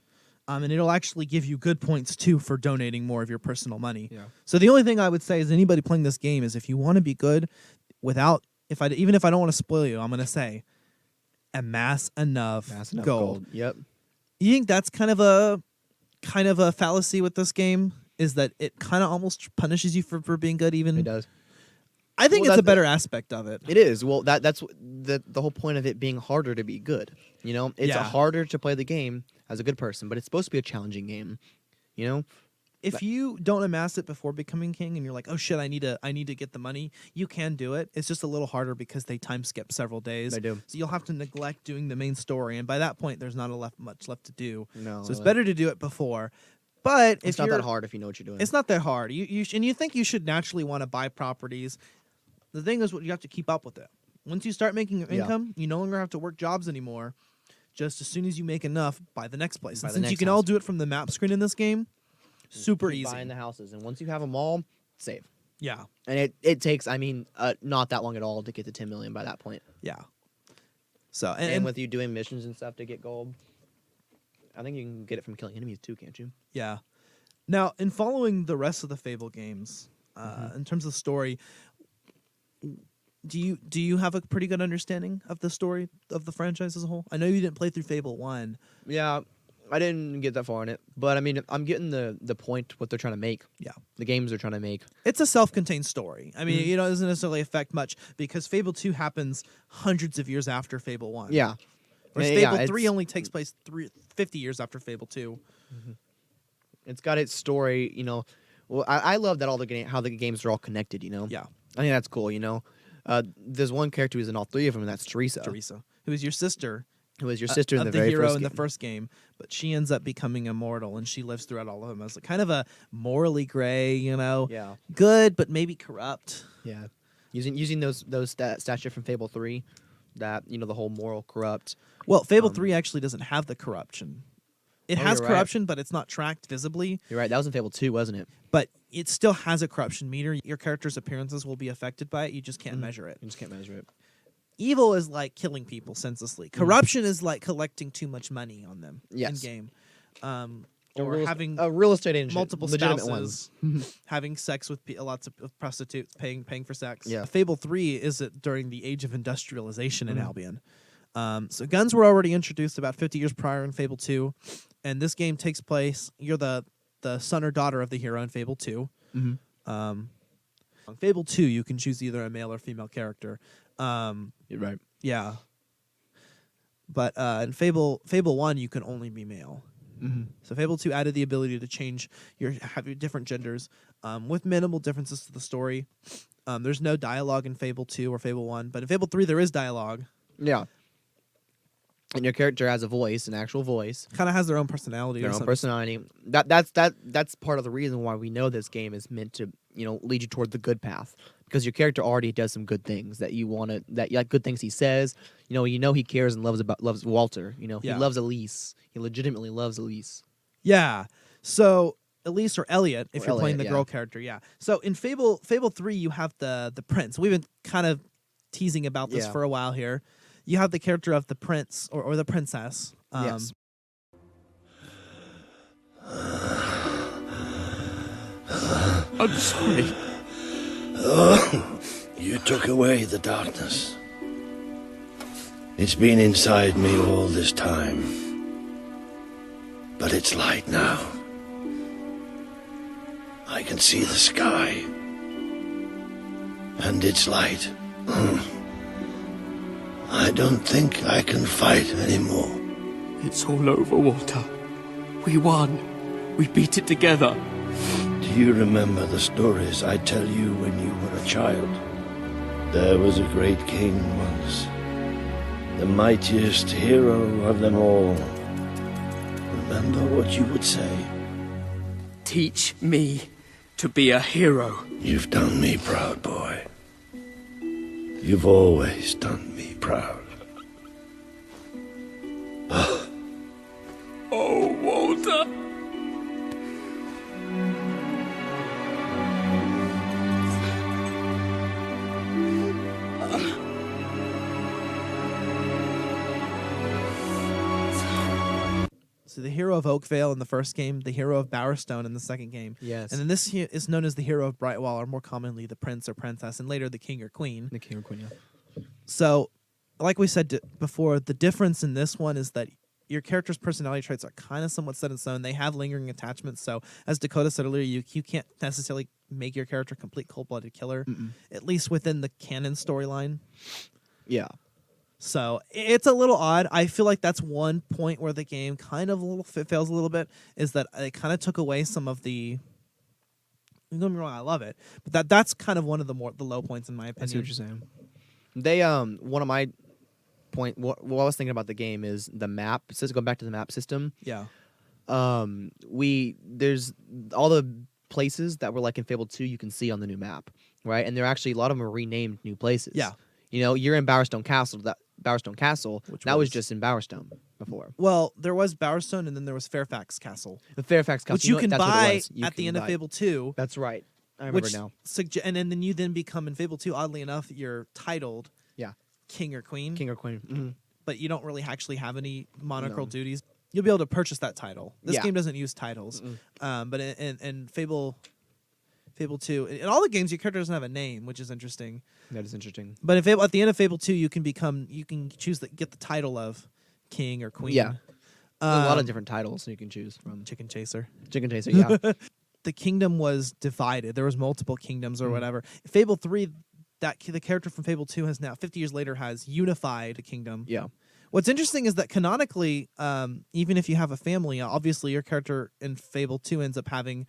Speaker 3: And it'll actually give you good points, too, for donating more of your personal money.
Speaker 2: Yeah.
Speaker 3: So the only thing I would say is anybody playing this game is if you want to be good without, even if I don't want to spoil you, I'm going to say amass enough gold.
Speaker 2: Yep.
Speaker 3: You think that's kind of a fallacy with this game? Is that it kind of almost punishes you for being good? Even
Speaker 2: It does.
Speaker 3: I think
Speaker 2: Well,
Speaker 3: it's a better aspect of it.
Speaker 2: It is. Well, that's the whole point of it being harder to be good. You know, it's harder to play the game as a good person, but it's supposed to be a challenging game. You know,
Speaker 3: if you don't amass it before becoming king, and you're like, oh shit, I need to get the money, you can do it. It's just a little harder because they time skip several days.
Speaker 2: They do.
Speaker 3: So you'll have to neglect doing the main story, and by that point, there's not much left to do.
Speaker 2: No.
Speaker 3: So it's better to do it before. But
Speaker 2: it's not that hard if you know what you're doing.
Speaker 3: It's not that hard. And you think you should naturally want to buy properties. The thing is, what you have to keep up with it. Once you start making your income, you no longer have to work jobs anymore. Just as soon as you make enough, buy the next place. And since you can all do it from the map screen in this game, super easy.
Speaker 2: Buying the houses, and once you have them all, save.
Speaker 3: Yeah,
Speaker 2: and it takes, not that long at all to get to 10 million by that point.
Speaker 3: Yeah. So
Speaker 2: and with you doing missions and stuff to get gold, I think you can get it from killing enemies too, can't you?
Speaker 3: Yeah. Now, in following the rest of the Fable games, in terms of story, do you have a pretty good understanding of the story of the franchise as a whole? I know you didn't play through Fable 1.
Speaker 2: Yeah, I didn't get that far in it, but I mean, I'm getting the point what they're trying to make.
Speaker 3: Yeah,
Speaker 2: the games they're trying to make.
Speaker 3: It's a self-contained story. I mean, it doesn't necessarily affect much because Fable 2 happens hundreds of years after Fable 1.
Speaker 2: Yeah.
Speaker 3: Whereas Fable 3 only takes place 50 years after Fable 2.
Speaker 2: Mm-hmm. It's got its story, you know. Well, I love that how the games are all connected, you know.
Speaker 3: Yeah.
Speaker 2: I think that's cool, you know. There's one character who's in all three of them, and that's Teresa.
Speaker 3: Who is your sister.
Speaker 2: Who is your sister in the
Speaker 3: very
Speaker 2: hero
Speaker 3: first in the first game, but she ends up becoming immortal, and she lives throughout all of them as kind of a morally gray, you know.
Speaker 2: Yeah.
Speaker 3: Good, but maybe corrupt.
Speaker 2: Yeah. Using those stats from Fable 3, that, you know, the whole moral corrupt.
Speaker 3: Well, Fable 3 actually doesn't have the corruption. It has corruption, but it's not tracked visibly.
Speaker 2: You're right. That was in Fable 2, wasn't it?
Speaker 3: But it still has a corruption meter. Your character's appearances will be affected by it. You just can't measure it.
Speaker 2: You just can't measure it.
Speaker 3: Evil is like killing people senselessly. Corruption is like collecting too much money on them in game. Or having
Speaker 2: a real estate agent,
Speaker 3: multiple
Speaker 2: legitimate
Speaker 3: spouses,
Speaker 2: ones.
Speaker 3: having sex with lots of prostitutes, paying for sex.
Speaker 2: Yeah.
Speaker 3: Fable 3 is during the age of industrialization in Albion. So guns were already introduced about 50 years prior in Fable 2, and this game takes place. You're the son or daughter of the hero in Fable 2. On Fable 2, you can choose either a male or female character.
Speaker 2: You're right.
Speaker 3: Yeah. But in Fable 1, you can only be male. So Fable 2 added the ability to have your different genders with minimal differences to the story. There's no dialogue in Fable 2 or Fable 1, but in Fable 3 there is dialogue.
Speaker 2: Yeah. And your character has a voice, an actual voice.
Speaker 3: Kind of has their own personality.
Speaker 2: Their own personality. That's part of the reason why we know this game is meant to, you know, lead you toward the good path, because your character already does some good things that you want to. That like good things he says. You know he cares and loves Walter. You know he loves Elise. He legitimately loves Elise.
Speaker 3: Yeah. So Elise or Elliot, if
Speaker 2: Or
Speaker 3: you're playing
Speaker 2: Elliot,
Speaker 3: the girl character, yeah. So in Fable 3, you have the prince. We've been kind of teasing about this for a while here. You have the character of the prince or the princess.
Speaker 2: Yes.
Speaker 10: I'm sorry.
Speaker 8: You took away the darkness. It's been inside me all this time. But it's light now. I can see the sky. And it's light. I don't think I can fight anymore.
Speaker 10: It's all over, Walter. We won. We beat it together.
Speaker 8: Do you remember the stories I tell you when you were a child? There was a great king once, the mightiest hero of them all. Remember what you would say?
Speaker 10: Teach me to be a hero.
Speaker 8: You've done me proud, boy. You've always done me proud.
Speaker 3: So the hero of Oakvale in the first game, the hero of Bowerstone in the second game.
Speaker 2: Yes.
Speaker 3: And then this is known as the hero of Brightwall, or more commonly the prince or princess, and later the king or queen.
Speaker 2: The king or queen. Yeah.
Speaker 3: So, like we said before, the difference in this one is that your character's personality traits are kind of somewhat set in stone. They have lingering attachments. So, as Dakota said earlier, you can't necessarily make your character a complete cold-blooded killer, at least within the canon storyline.
Speaker 2: Yeah.
Speaker 3: So it's a little odd. I feel like that's one point where the game kind of fails a little bit, is that it kind of took away some of the. Don't get me wrong, I love it, but that's kind of one of the low points in my opinion.
Speaker 2: I see what you're saying. They one of my what I was thinking about the game is the map. It says go back to the map system.
Speaker 3: Yeah.
Speaker 2: There's all the places that were like in Fable 2 you can see on the new map, right? And they're actually a lot of them are renamed new places.
Speaker 3: Yeah.
Speaker 2: You know, you're in Bowerstone Castle.
Speaker 3: Which
Speaker 2: was
Speaker 3: was
Speaker 2: just in Bowerstone before.
Speaker 3: Well, there was Bowerstone, and then there was Fairfax Castle,
Speaker 2: The Fairfax Castle,
Speaker 3: which you can
Speaker 2: that's what it
Speaker 3: buy
Speaker 2: was. You
Speaker 3: at the
Speaker 2: can
Speaker 3: end of
Speaker 2: buy-
Speaker 3: Fable 2.
Speaker 2: That's right. I remember
Speaker 3: Which
Speaker 2: now.
Speaker 3: and then you then become in Fable 2. Oddly enough, you're titled
Speaker 2: Yeah.
Speaker 3: King or Queen,
Speaker 2: King or Queen. Mm-hmm.
Speaker 3: but you don't really actually have any monarchical
Speaker 2: No.
Speaker 3: duties. You'll be able to purchase that title. This
Speaker 2: Yeah.
Speaker 3: game doesn't use titles, but in Fable 2, in all the games, your character doesn't have a name, which is interesting.
Speaker 2: That is interesting.
Speaker 3: But in Fable, at the end of Fable 2, you can choose get the title of King or Queen.
Speaker 2: Yeah. There's a lot of
Speaker 3: Um,
Speaker 2: different titles you can choose from.
Speaker 3: Chicken Chaser.
Speaker 2: Chicken Chaser, yeah.
Speaker 3: The kingdom was divided. There was multiple kingdoms or whatever. Fable 3, the character from Fable 2 has now 50 years later has unified a kingdom.
Speaker 2: Yeah.
Speaker 3: What's interesting is that canonically, even if you have a family, obviously your character in Fable 2 ends up having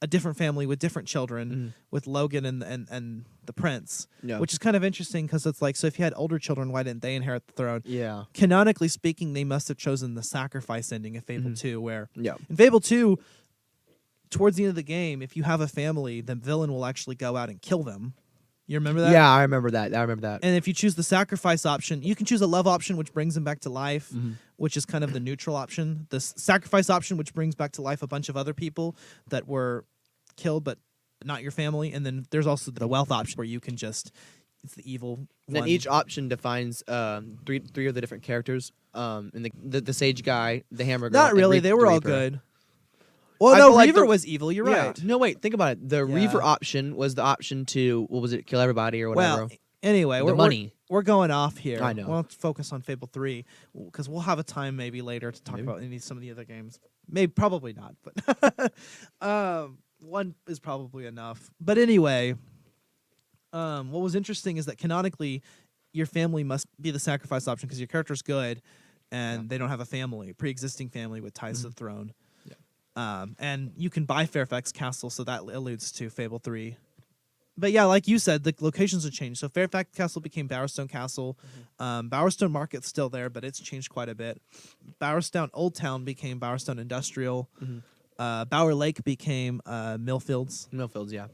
Speaker 3: a different family with different children, with Logan and the prince,
Speaker 2: Yeah.
Speaker 3: which is kind of interesting because it's like, so if you had older children, why didn't they inherit the throne?
Speaker 2: Yeah.
Speaker 3: Canonically speaking, they must have chosen the sacrifice ending of Fable 2, where
Speaker 2: Yeah.
Speaker 3: in Fable 2, towards the end of the game, if you have a family, the villain will actually go out and kill them. You remember that?
Speaker 2: Yeah, I remember that.
Speaker 3: And if you choose the sacrifice option, you can choose a love option, which brings them back to life, which is kind of the neutral option. The sacrifice option, which brings back to life a bunch of other people that were killed, but not your family. And then there's also the wealth option, where you can just, it's the evil
Speaker 2: Then
Speaker 3: one.
Speaker 2: each option defines three of the different characters. And the sage guy, the hammer guy.
Speaker 3: Not
Speaker 2: and
Speaker 3: really. They were
Speaker 2: the
Speaker 3: all
Speaker 2: Reaper.
Speaker 3: good. Well,
Speaker 2: I
Speaker 3: no,
Speaker 2: feel like
Speaker 3: Reaver
Speaker 2: the-
Speaker 3: was evil. You're
Speaker 2: Yeah.
Speaker 3: right.
Speaker 2: No, wait. Think about it. The
Speaker 3: Yeah.
Speaker 2: Reaver option was the option to, what was it, kill everybody or whatever.
Speaker 3: Well, anyway,
Speaker 2: The
Speaker 3: we're
Speaker 2: money.
Speaker 3: We're going off here.
Speaker 2: I know.
Speaker 3: We'll have to focus on Fable 3 because we'll have a time maybe later to talk about some of the other games. Maybe, probably not, but one is probably enough. But anyway, what was interesting is that canonically, your family must be the sacrifice option because your character's good, and they don't have a family, pre-existing family with ties to the throne. And you can buy Fairfax Castle, so that alludes to Fable 3. But yeah, like you said, the locations have changed. So Fairfax Castle became Bowerstone Castle. Bowerstone Market's still there, but it's changed quite a bit. Bowerstone Old Town became Bowerstone Industrial. Bower Lake became Millfields.
Speaker 2: Millfields, yeah.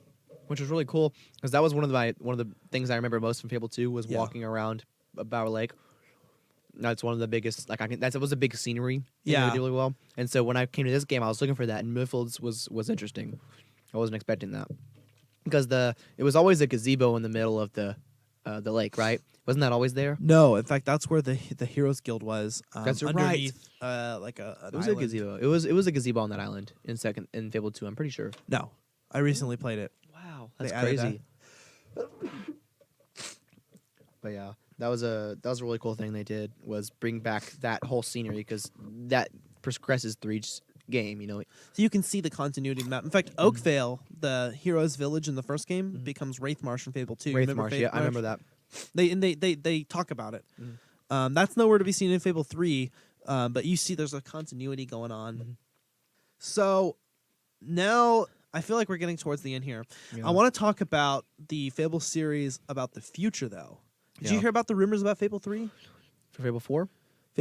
Speaker 2: Which was really cool because that was one of the things I remember most from Fable 2 was walking around Bower Lake. That's one of the biggest. That was a big scenery.
Speaker 3: Yeah.
Speaker 2: They did really well. And so when I came to this game, I was looking for that, and Millfields was interesting. I wasn't expecting that because it was always a gazebo in the middle of the lake, right? Wasn't that always there?
Speaker 3: No, in fact, that's where the Heroes Guild was.
Speaker 2: That's right.
Speaker 3: Underneath, like an
Speaker 2: It was
Speaker 3: island.
Speaker 2: a gazebo. It was a gazebo on that island in Fable 2. I'm pretty sure.
Speaker 3: No, I recently played it.
Speaker 2: Wow,
Speaker 3: They
Speaker 2: that's
Speaker 3: added
Speaker 2: crazy. But yeah, that was a really cool thing they did was bring back that whole scenery because that progresses through each game. You know,
Speaker 3: So you can see the continuity map. In fact, Oakvale, the heroes' village in the first game, becomes Wraithmarsh from Fable 2.
Speaker 2: Wraith
Speaker 3: Remember
Speaker 2: Marsh. Yeah, I remember that.
Speaker 3: They talk about it. That's nowhere to be seen in Fable 3, but you see there's a continuity going on. So now I feel like we're getting towards the end here.
Speaker 2: Yeah.
Speaker 3: I want to talk about the Fable series about the future, though. Did you
Speaker 2: Yeah.
Speaker 3: hear about the rumors about Fable 3?
Speaker 2: For Fable 4.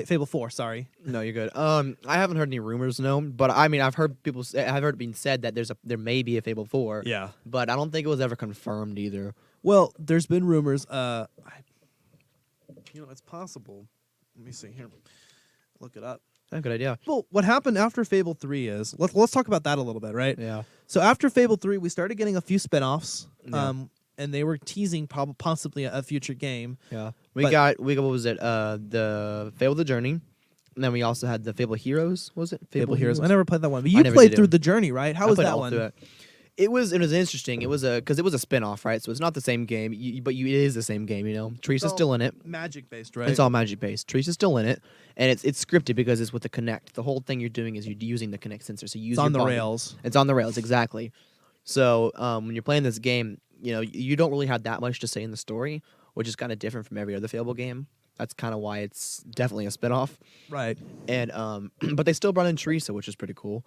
Speaker 3: Fable 4, sorry.
Speaker 2: No, you're good. I haven't heard any rumors, no, but I mean, I've heard it being said that there may be a Fable 4.
Speaker 3: Yeah.
Speaker 2: But I don't think it was ever confirmed either.
Speaker 3: Well, there's been rumors. It's possible. Let me see here. Look it up.
Speaker 2: That's a good idea.
Speaker 3: Well, what happened after Fable 3 is let's talk about that a little bit, right?
Speaker 2: Yeah.
Speaker 3: So after Fable 3, we started getting a few spin-offs,
Speaker 2: Yeah.
Speaker 3: and they were teasing possibly a future game.
Speaker 2: Yeah.
Speaker 3: But-
Speaker 2: We got what was it? The Fable the Journey, And then we also had the Fable Heroes. Was it
Speaker 3: Fable Heroes. I
Speaker 2: Heroes?
Speaker 3: never played that one, but
Speaker 2: I
Speaker 3: you
Speaker 2: never
Speaker 3: played
Speaker 2: did
Speaker 3: through
Speaker 2: either.
Speaker 3: the journey, right? How
Speaker 2: I
Speaker 3: was
Speaker 2: played
Speaker 3: that
Speaker 2: all
Speaker 3: one?
Speaker 2: through it. It was interesting. It was because it was a spin-off, right? So it's not the same game, it is the same game. You know, Teresa's still in it.
Speaker 3: Magic based, right?
Speaker 2: It's all magic based. Teresa's still in it, and it's scripted because it's with the Kinect. The whole thing you're doing is you're using the Kinect sensor. So you use
Speaker 3: It's on
Speaker 2: your
Speaker 3: the
Speaker 2: body.
Speaker 3: rails.
Speaker 2: It's on the rails, exactly. So when you're playing this game, you know you don't really have that much to say in the story, which is kind of different from every other Fable game. That's kind of why it's definitely a spinoff.
Speaker 3: Right.
Speaker 2: And but they still brought in Teresa, which is pretty cool.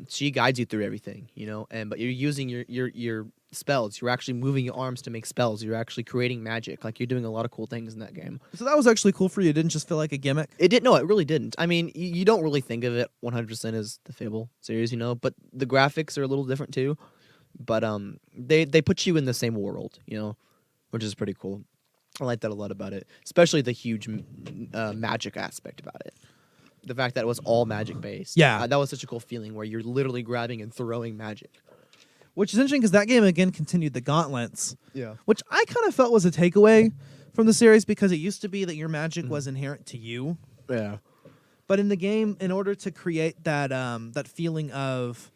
Speaker 2: She guides you through everything, you know, but you're using your spells. You're actually moving your arms to make spells. You're actually creating magic. Like you're doing a lot of cool things in that game.
Speaker 3: So that was actually cool for you. It didn't just feel like a gimmick.
Speaker 2: It didn't. No, it really didn't. I mean, you don't really think of it 100% as the Fable series, you know, but the graphics are a little different too. But they put you in the same world, you know, which is pretty cool. I like that a lot about it, especially the huge magic aspect about it. The fact that it was all magic based.
Speaker 3: Yeah.
Speaker 2: That was such a cool feeling where you're literally grabbing and throwing magic.
Speaker 3: Which is interesting because that game again continued the gauntlets.
Speaker 2: Yeah.
Speaker 3: Which I kind of felt was a takeaway from the series because it used to be that your magic was inherent to you.
Speaker 2: Yeah.
Speaker 3: But in the game, in order to create that that feeling of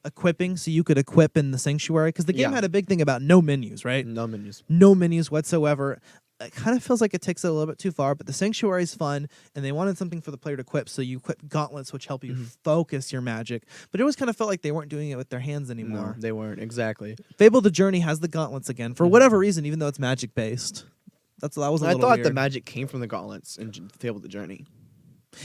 Speaker 3: equipping, so you could equip in the sanctuary, because the game
Speaker 2: Yeah.
Speaker 3: had a big thing about no menus, right?
Speaker 2: No menus.
Speaker 3: No menus whatsoever. It kind of feels like it takes it a little bit too far, but the sanctuary is fun, and they wanted something for the player to equip, so you equip gauntlets, which help you focus your magic. But it always kind of felt like they weren't doing it with their hands anymore.
Speaker 2: No, they weren't. Exactly.
Speaker 3: Fable the Journey has the gauntlets again, for whatever reason, even though it's magic based. That was a
Speaker 2: I
Speaker 3: little
Speaker 2: thought
Speaker 3: weird.
Speaker 2: the magic came from the gauntlets in Fable the Journey.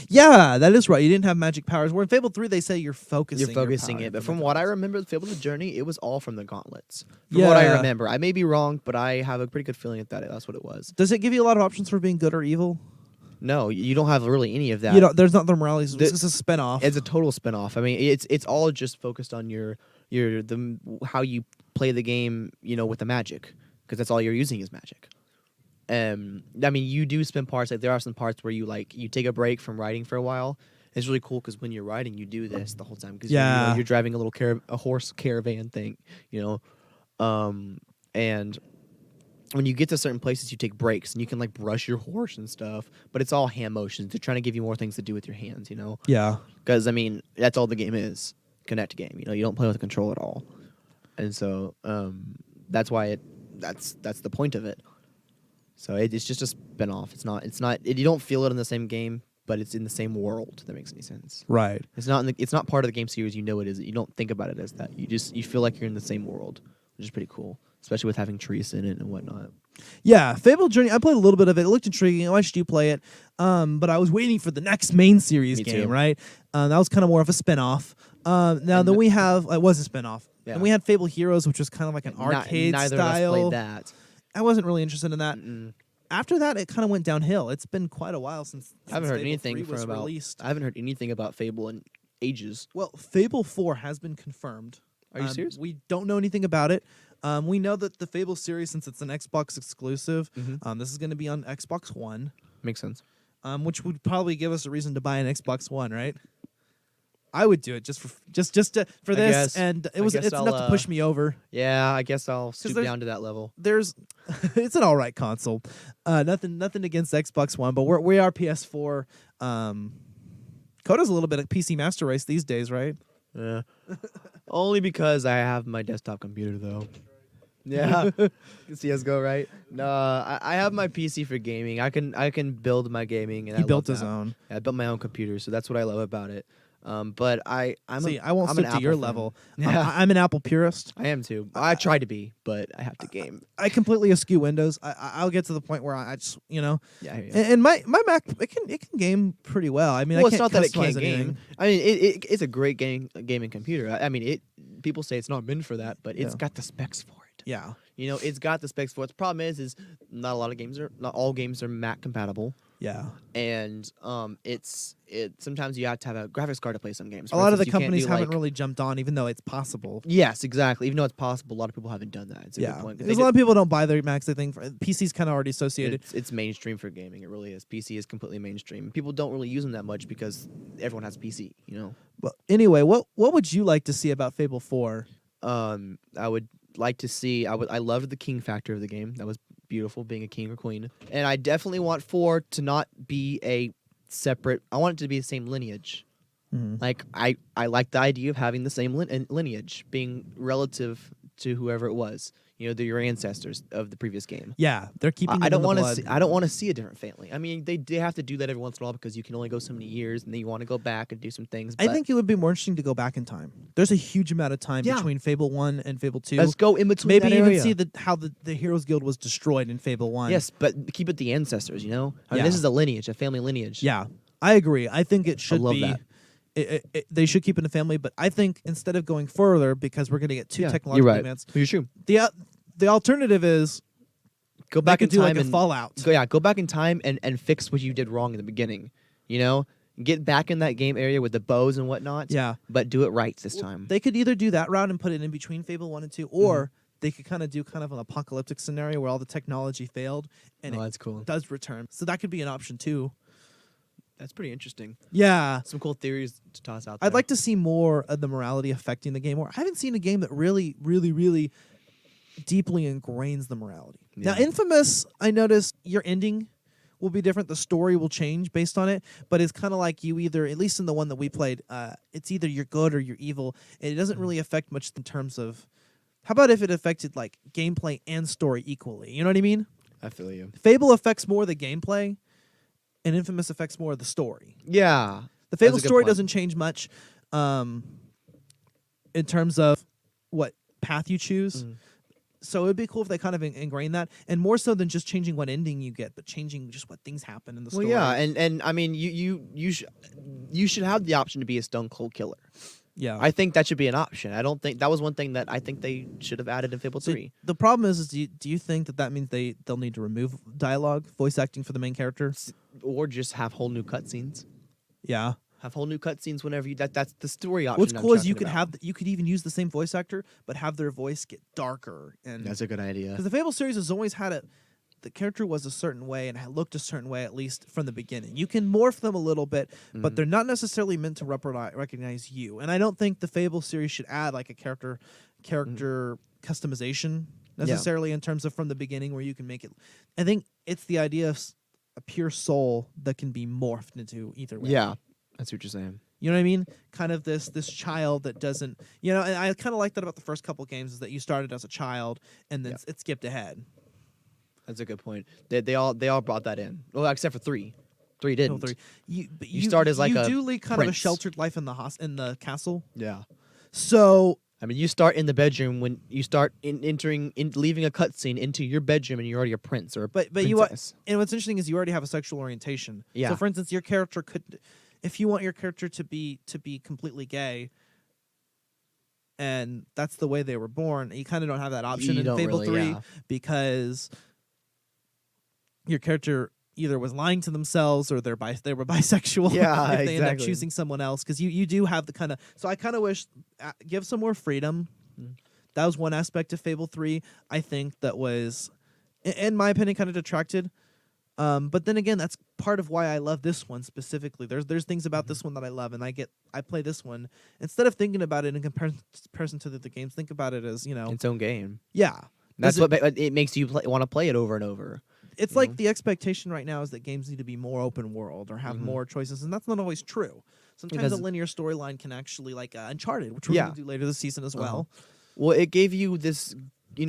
Speaker 3: Yeah, that is right. You didn't have magic powers. Where in Fable 3, they say you're focusing.
Speaker 2: You're focusing
Speaker 3: your
Speaker 2: it, but
Speaker 3: power
Speaker 2: from what I remember, Fable the Journey, it was all from the gauntlets. From what I
Speaker 3: Yeah.
Speaker 2: remember, I may be wrong, but I have a pretty good feeling that that's what it was.
Speaker 3: Does it give you a lot of options for being good or evil?
Speaker 2: No, you don't have really any of that.
Speaker 3: You know, there's not the morality. It's just a spinoff.
Speaker 2: It's a total spinoff. I mean, it's all just focused on how you play the game, you know, with the magic, because that's all you're using is magic. I mean, you do spend parts, like there are some parts where you take a break from riding for a while. It's really cool because when you're riding, you do this the whole time because you're driving a little a horse caravan thing, you know, and when you get to certain places, you take breaks and you can like brush your horse and stuff. But it's all hand motions. They're trying to give you more things to do with your hands, you know.
Speaker 3: Yeah.
Speaker 2: Because I mean, that's all the game is. Connect game. You know, you don't play with a control at all, and so that's why that's the point of it. So it's just a spin-off. It's not. You don't feel it in the same game, but it's in the same world. If that makes any sense.
Speaker 3: Right.
Speaker 2: It's not. It's not part of the game series. You know it is. You don't think about it as that. You feel like you're in the same world, which is pretty cool, especially with having Teresa in it and whatnot.
Speaker 3: Yeah, Fable Journey. I played a little bit of it. It looked intriguing. I watched you play it, but I was waiting for the next main series
Speaker 2: Me
Speaker 3: game.
Speaker 2: too.
Speaker 3: Right. That was kind of more of a spin-off. Then we have it was a spin-off.
Speaker 2: Yeah.
Speaker 3: And we had Fable Heroes, which was kind of like an arcade
Speaker 2: neither
Speaker 3: style.
Speaker 2: of us played that.
Speaker 3: I wasn't really interested in that.
Speaker 2: Mm-mm.
Speaker 3: After that, it kind of went downhill. It's been quite a while since
Speaker 2: I haven't heard
Speaker 3: Fable
Speaker 2: anything
Speaker 3: 3
Speaker 2: from
Speaker 3: was
Speaker 2: about.
Speaker 3: released.
Speaker 2: I haven't heard anything about Fable in ages.
Speaker 3: Well, Fable 4 has been confirmed.
Speaker 2: Are you serious?
Speaker 3: We don't know anything about it. We know that the Fable series, since it's an Xbox exclusive,
Speaker 2: Mhm.
Speaker 3: this is going to be on Xbox One,
Speaker 2: Makes sense.
Speaker 3: which would probably give us a reason to buy an Xbox One, right? I would do it just for this,
Speaker 2: guess.
Speaker 3: and
Speaker 2: I
Speaker 3: it's
Speaker 2: guess
Speaker 3: enough to push me over.
Speaker 2: Yeah, I guess I'll stoop
Speaker 3: there's-
Speaker 2: down to that level.
Speaker 3: There's, it's an all right console. Nothing against Xbox One, but we are PS4. Coda's a little bit of PC Master Race these days, right?
Speaker 2: Yeah. Only because I have my desktop computer though. Yeah. CS:GO, right? No, I have my PC for gaming. I can build my gaming, and
Speaker 3: He
Speaker 2: I
Speaker 3: built
Speaker 2: love
Speaker 3: his
Speaker 2: that.
Speaker 3: own.
Speaker 2: Yeah, I built my own computer, so that's what I love about it. But I
Speaker 3: won't
Speaker 2: I'm
Speaker 3: stoop
Speaker 2: an
Speaker 3: to your
Speaker 2: Apple fan.
Speaker 3: level.
Speaker 2: Yeah.
Speaker 3: I'm an Apple purist.
Speaker 2: I am too. I try to be, but I have to game.
Speaker 3: I completely eschew Windows. I'll get to the point where I just,
Speaker 2: Yeah, I hear you.
Speaker 3: and my Mac it can game pretty well. I mean,
Speaker 2: Well,
Speaker 3: I
Speaker 2: it's
Speaker 3: can't
Speaker 2: not that it
Speaker 3: customize
Speaker 2: can't game.
Speaker 3: anything.
Speaker 2: I mean, it's a great gaming computer. I mean, people say it's not meant for that, but it's
Speaker 3: Yeah.
Speaker 2: got the specs for it.
Speaker 3: Yeah.
Speaker 2: You know, it's got the specs for it. The problem is not all games are Mac compatible,
Speaker 3: Yeah.
Speaker 2: and sometimes you have to have a graphics card to play some games.
Speaker 3: A
Speaker 2: For
Speaker 3: lot of the
Speaker 2: instance, you can't
Speaker 3: companies
Speaker 2: do,
Speaker 3: haven't
Speaker 2: like-
Speaker 3: really jumped on, even though it's possible.
Speaker 2: Yes, exactly. Even though it's possible, a lot of people haven't done that. It's a good
Speaker 3: Yeah.
Speaker 2: point. 'Cause
Speaker 3: Because
Speaker 2: they
Speaker 3: a lot of people don't buy their Macs. They think PC's kind of already associated.
Speaker 2: It's mainstream for gaming. It really is. PC is completely mainstream. People don't really use them that much because everyone has a PC. You know.
Speaker 3: But anyway, what would you like to see about Fable 4?
Speaker 2: I would like to see. I loved the king factor of the game. That was beautiful, being a king or queen. And I definitely want 4 to not be a separate. I want it to be the same lineage.
Speaker 3: Mhm.
Speaker 2: Like I like the idea of having the same lineage, being relative to whoever it was. You know, your ancestors of the previous game.
Speaker 3: Yeah, they're keeping.
Speaker 2: I
Speaker 3: it
Speaker 2: don't
Speaker 3: in the
Speaker 2: want to.
Speaker 3: blood.
Speaker 2: I don't want to see a different family. I mean, they have to do that every once in a while because you can only go so many years, and then you want to go back and do some things.
Speaker 3: I
Speaker 2: but
Speaker 3: think it would be more interesting to go back in time. There's a huge amount of time
Speaker 2: Yeah.
Speaker 3: between Fable 1 and Fable 2.
Speaker 2: let's go in between.
Speaker 3: Maybe
Speaker 2: that
Speaker 3: even
Speaker 2: area.
Speaker 3: see how the Heroes Guild was destroyed in Fable 1.
Speaker 2: Yes, but keep it the ancestors. You know, I mean,
Speaker 3: Yeah.
Speaker 2: this is a lineage, a family lineage.
Speaker 3: Yeah, I agree. I think it should
Speaker 2: love
Speaker 3: be.
Speaker 2: that.
Speaker 3: They should keep it in a family, but I think instead of going further, because we're going to get too
Speaker 2: Yeah,
Speaker 3: technologically
Speaker 2: you're right.
Speaker 3: advanced,
Speaker 2: You're true.
Speaker 3: the alternative is
Speaker 2: Go
Speaker 3: they
Speaker 2: back in
Speaker 3: could do
Speaker 2: time
Speaker 3: like a
Speaker 2: and
Speaker 3: Fallout.
Speaker 2: go back in time and fix what you did wrong in the beginning. You know, get back in that game area with the bows and whatnot.
Speaker 3: Yeah.
Speaker 2: but do it right this time.
Speaker 3: They could either do that route and put it in between Fable 1 and 2, or they could kind of do kind of an apocalyptic scenario where all the technology failed and
Speaker 2: Oh,
Speaker 3: it
Speaker 2: that's cool.
Speaker 3: does return. So that could be an option too.
Speaker 2: That's pretty interesting.
Speaker 3: Yeah.
Speaker 2: Some cool theories to toss out there.
Speaker 3: I'd like to see more of the morality affecting the game. Or I haven't seen a game that really, really, really deeply ingrains the morality. Now,
Speaker 2: Yeah.
Speaker 3: Infamous, I noticed your ending will be different. The story will change based on it, but it's kind of like you either, at least in the one that we played, it's either you're good or you're evil. And it doesn't really affect much in terms of. How about if it affected like gameplay and story equally? You know what I mean?
Speaker 2: I feel you.
Speaker 3: Fable affects more the gameplay, and Infamous affects more the story.
Speaker 2: Yeah.
Speaker 3: The Fable
Speaker 2: That's a good
Speaker 3: story
Speaker 2: point.
Speaker 3: doesn't change much in terms of what path you choose. So it would be cool if they kind of ingrain that, and more so than just changing what ending you get, but changing just what things happen in the story.
Speaker 2: Well, yeah, and I mean, you should have the option to be a stone cold killer.
Speaker 3: Yeah.
Speaker 2: I think that should be an option. I don't think that was one thing that I think they should have added in Fable
Speaker 3: So
Speaker 2: 3.
Speaker 3: the problem is do you think that means they'll need to remove dialogue, voice acting for the main character?
Speaker 2: Or just have whole new cutscenes.
Speaker 3: Yeah.
Speaker 2: Have whole new cutscenes whenever you. That's the story option.
Speaker 3: What's
Speaker 2: I'm
Speaker 3: cool is
Speaker 2: talking
Speaker 3: you could
Speaker 2: about.
Speaker 3: you could even use the same voice actor, but have their voice get darker. And
Speaker 2: That's a good idea.
Speaker 3: because the Fable series has always had it. The character was a certain way and looked a certain way, at least from the beginning. You can morph them a little bit, but they're not necessarily meant to recognize you. And I don't think the Fable series should add like a character customization necessarily in terms of from the beginning where you can make it. I think it's the idea of a pure soul that can be morphed into either way.
Speaker 2: Yeah, that's what you're saying.
Speaker 3: You know what I mean? Kind of this child that doesn't, and I kind of like that about the first couple games is that you started as a child and then it skipped ahead.
Speaker 2: That's a good point. They all brought that in. Well, except for 3. 3 didn't.
Speaker 3: No, 3. You
Speaker 2: start as like
Speaker 3: you
Speaker 2: a
Speaker 3: do lead kind of a
Speaker 2: prince.
Speaker 3: sheltered life in the castle.
Speaker 2: Yeah.
Speaker 3: So
Speaker 2: I mean, you start in the bedroom when you start leaving a cutscene into your bedroom, and you're already a prince or a
Speaker 3: but
Speaker 2: princess.
Speaker 3: and what's interesting is you already have a sexual orientation.
Speaker 2: Yeah.
Speaker 3: So for instance, your character could, if you want your character to be completely gay, and that's the way they were born, you kind of don't have that option
Speaker 2: You
Speaker 3: in
Speaker 2: don't
Speaker 3: Fable
Speaker 2: really,
Speaker 3: 3
Speaker 2: yeah.
Speaker 3: because your character either was lying to themselves or they were bisexual.
Speaker 2: Yeah,
Speaker 3: if they end up
Speaker 2: exactly.
Speaker 3: choosing someone else, because you do have the kind of. So I kind of wish give some more freedom. That was one aspect of Fable 3. I think that was, in my opinion, kind of detracted. But then again, that's part of why I love this one specifically. There's things about this one that I love, and I play this one instead of thinking about it in comparison to the games. Think about it as
Speaker 2: its own game.
Speaker 3: yeah.
Speaker 2: That's what it makes you want to play it over and over.
Speaker 3: It's like the expectation right now is that games need to be more open world or have more choices, and that's not always true. Sometimes
Speaker 2: Because-
Speaker 3: a linear storyline can actually, like Uncharted, which we're going to do later this season as well.
Speaker 2: Well, it gave you this. You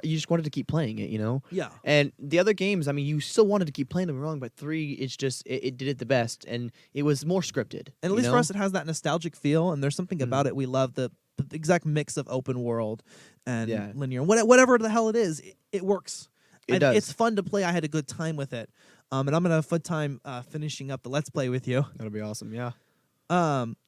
Speaker 2: just wanted to keep playing it.
Speaker 3: Yeah.
Speaker 2: And the other games, I mean, you still wanted to keep playing them wrong, but 3, it's just it did it the best, and it was more scripted.
Speaker 3: And at least for us, it has that nostalgic feel, and there's something about it we love. The exact mix of open world and linear, whatever the hell it is, it works.
Speaker 2: It does.
Speaker 3: It's fun to play. I had a good time with it, and I'm gonna have a fun time finishing up the Let's Play with you.
Speaker 2: That'll be awesome. Yeah.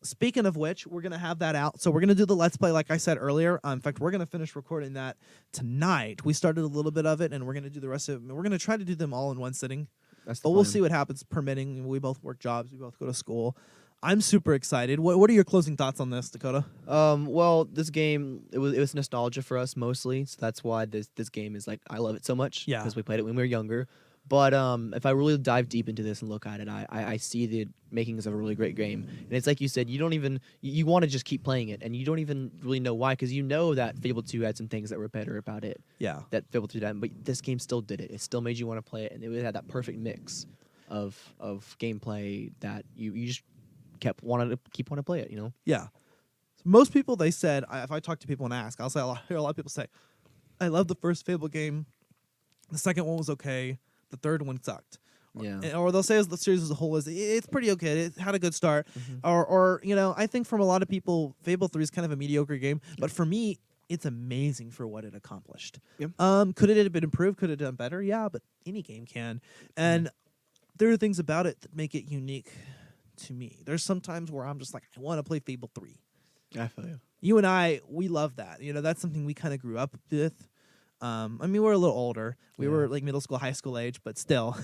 Speaker 3: Speaking of which, we're gonna have that out. So we're gonna do the Let's Play, like I said earlier. In fact, we're gonna finish recording that tonight. We started a little bit of it, and we're gonna do the rest of it. We're gonna try to do them all in one sitting. But we'll see what happens. Permitting, we both work jobs. We both go to school. I'm super excited. What are your closing thoughts on this, Dakota?
Speaker 2: Well, this game it was nostalgia for us mostly, so that's why this game is like I love it so much.
Speaker 3: Yeah.
Speaker 2: Because we played it when we were younger. But if I really dive deep into this and look at it, I see the makings of a really great game. And it's like you said, you don't even you want to just keep playing it, and you don't even really know why, because you know that Fable 2 had some things that were better about it.
Speaker 3: Yeah.
Speaker 2: That Fable 2 didn't, but this game still did it. It still made you want to play it, and it had that perfect mix. of gameplay that you just keep wanting to play it. You know.
Speaker 3: Yeah. Most people, they said, if I talk to people and ask, I'll say hear a lot of people say, I love the first Fable game. The second one was okay. The third one sucked.
Speaker 2: Yeah.
Speaker 3: Or they'll say the series as a whole it's pretty okay. It had a good start. Or I think from a lot of people, Fable 3 is kind of a mediocre game. But for me, it's amazing for what it accomplished.
Speaker 2: Yep.
Speaker 3: Could it have been improved? Could it have done better? Yeah, but any game can. And there are things about it that make it unique to me. There's some times where I'm just like, I want to play Fable 3.
Speaker 2: I feel you.
Speaker 3: You and I, we love that. That's something we kind of grew up with. We're a little older. We were like middle school, high school age, but still,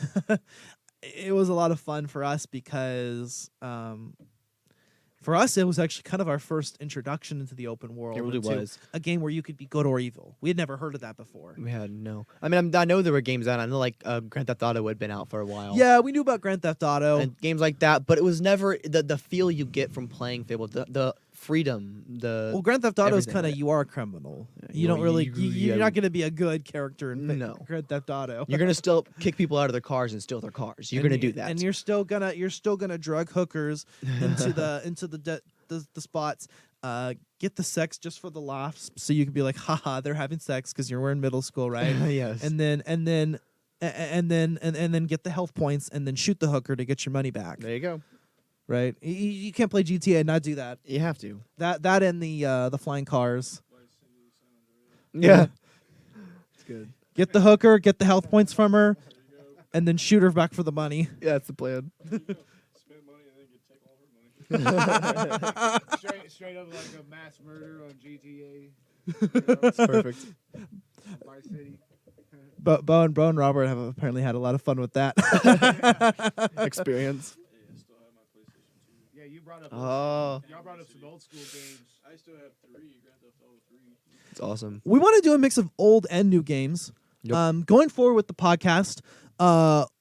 Speaker 3: it was a lot of fun for us because for us, it was actually kind of our first introduction into the open world.
Speaker 2: It really was.
Speaker 3: A game where you could be good or evil. We had never heard of that before.
Speaker 2: We had no. I mean, I know there were games out. I know like Grand Theft Auto had been out for a while.
Speaker 3: Yeah, we knew about Grand Theft Auto.
Speaker 2: And games like that, but it was never the feel you get from playing Fable, the freedom,
Speaker 3: Well, Grand Theft Auto is
Speaker 2: everything
Speaker 3: kind of
Speaker 2: of it.
Speaker 3: you are a criminal.
Speaker 2: you
Speaker 3: You don't
Speaker 2: know,
Speaker 3: really.
Speaker 2: you-
Speaker 3: You're
Speaker 2: yeah.
Speaker 3: not going to be a good character in
Speaker 2: No.
Speaker 3: Grand Theft Auto.
Speaker 2: You're gonna still kick people out of their cars and steal their cars. You're gonna do that.
Speaker 3: and you're still gonna drug hookers into the spots. Get the sex just for the laughs, so you can be like, haha, they're having sex because you're in middle school, right?
Speaker 2: Yes.
Speaker 3: And then get the health points, and then shoot the hooker to get your money back.
Speaker 2: There you go.
Speaker 3: Right? You can't play GTA and not do that.
Speaker 2: You have to.
Speaker 3: That and the flying cars.
Speaker 2: Yeah.
Speaker 3: It's good. Get the hooker, get the health points from her, and then shoot her back for the money.
Speaker 2: Yeah, that's the plan.
Speaker 4: Spend money and then you take all her money. straight up like a mass murder on GTA.
Speaker 2: That's perfect.
Speaker 4: Vice City.
Speaker 3: But Bo and Robert have apparently had a lot of fun with that.
Speaker 2: Experience.
Speaker 4: Yeah, you brought up.
Speaker 2: Oh,
Speaker 4: Y'all brought up some old school games. I still have 3. Grand Theft Auto 3.
Speaker 2: it's awesome.
Speaker 3: We want to do a mix of old and new games.
Speaker 2: Yep.
Speaker 3: Going forward with the podcast,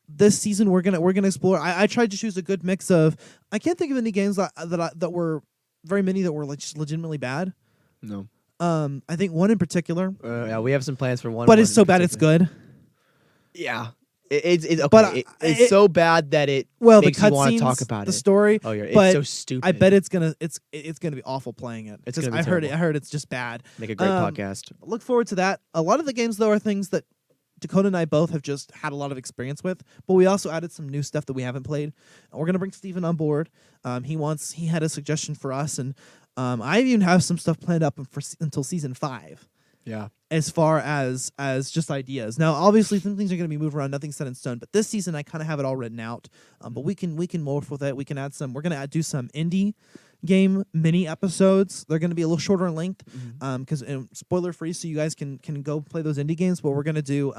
Speaker 3: this season we're gonna explore. I tried to choose a good mix of. I can't think of any games that were very many that were like just legitimately bad.
Speaker 2: No.
Speaker 3: I think one in particular,
Speaker 2: Yeah, we have some plans for one.
Speaker 3: but
Speaker 2: one
Speaker 3: it's so
Speaker 2: in
Speaker 3: bad it's
Speaker 2: particular.
Speaker 3: good.
Speaker 2: Yeah. It's okay.
Speaker 3: But
Speaker 2: it's so bad that it
Speaker 3: Well,
Speaker 2: makes
Speaker 3: the
Speaker 2: you want to
Speaker 3: cutscenes,
Speaker 2: talk about
Speaker 3: the
Speaker 2: it.
Speaker 3: story.
Speaker 2: Oh, yeah, it's
Speaker 3: but
Speaker 2: so stupid.
Speaker 3: I bet it's gonna be awful playing it.
Speaker 2: It's
Speaker 3: 'Cause
Speaker 2: gonna be
Speaker 3: I heard
Speaker 2: terrible.
Speaker 3: I heard it's just bad.
Speaker 2: Make a great podcast.
Speaker 3: Look forward to that. A lot of the games though are things that Dakota and I both have just had a lot of experience with, but we also added some new stuff that we haven't played. And we're gonna bring Steven on board. He had a suggestion for us, and I even have some stuff planned up until season 5.
Speaker 2: Yeah.
Speaker 3: As far as just ideas. Now, obviously, some things are going to be moved around. Nothing's set in stone. But this season, I kind of have it all written out. But we can morph with it. We can add some. We're going to do some indie game mini episodes. They're going to be a little shorter in length because spoiler free, so you guys can go play those indie games. But we're going to do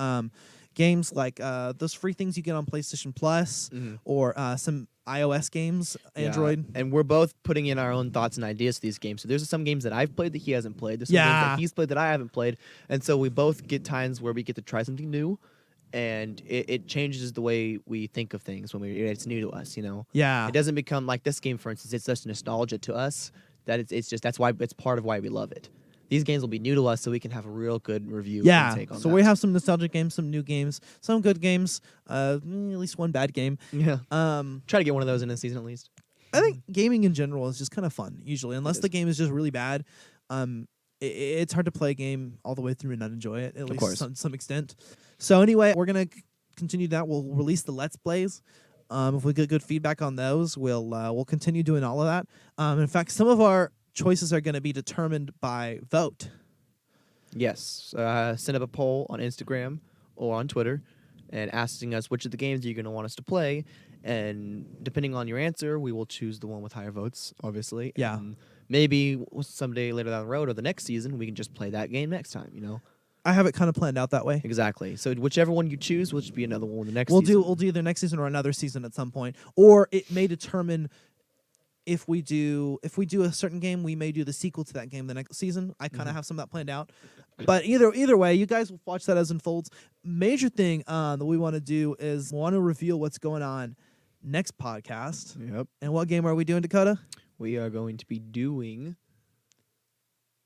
Speaker 3: games like those free things you get on PlayStation Plus or some iOS games, Android.
Speaker 2: Yeah. And we're both putting in our own thoughts and ideas to these games. So there's some games that I've played that he hasn't played. There's some games that he's played that I haven't played. And so we both get times where we get to try something new, and it changes the way we think of things when it's new to us, you know?
Speaker 3: Yeah.
Speaker 2: It doesn't become like this game, for instance. It's just nostalgia to us that it's just that's why it's part of why we love it. These games will be new to us, so we can have a real good review.
Speaker 3: Yeah,
Speaker 2: and take on
Speaker 3: so
Speaker 2: that.
Speaker 3: we have some nostalgic games, some new games, some good games, at least one bad game.
Speaker 2: Yeah. Try to get one of those in a season at least.
Speaker 3: I think gaming in general is just kind of fun, usually, unless
Speaker 2: is.
Speaker 3: the game is just really bad. It's hard to play a game all the way through and not enjoy it, at least to some extent. So anyway, we're going to continue that. We'll release the Let's Plays. If we get good feedback on those, we'll continue doing all of that. In fact, some of our choices are going to be determined by vote.
Speaker 2: Yes. Send up a poll on Instagram or on Twitter and asking us which of the games you're going to want us to play. And depending on your answer, we will choose the one with higher votes, obviously.
Speaker 3: Yeah.
Speaker 2: And maybe someday later down the road or the next season, we can just play that game next time, you know?
Speaker 3: I have it kind of planned out that way.
Speaker 2: Exactly. So whichever one you choose will just be another one the next season.
Speaker 3: We'll do either next season or another season at some point. Or it may determine if we do a certain game, we may do the sequel to that game the next season. I kind of have some of that planned out. But either way, you guys will watch that as it unfolds. Major thing that we want to do is want to reveal what's going on next podcast.
Speaker 2: Yep.
Speaker 3: And what game are we doing, Dakota?
Speaker 2: We are going to be doing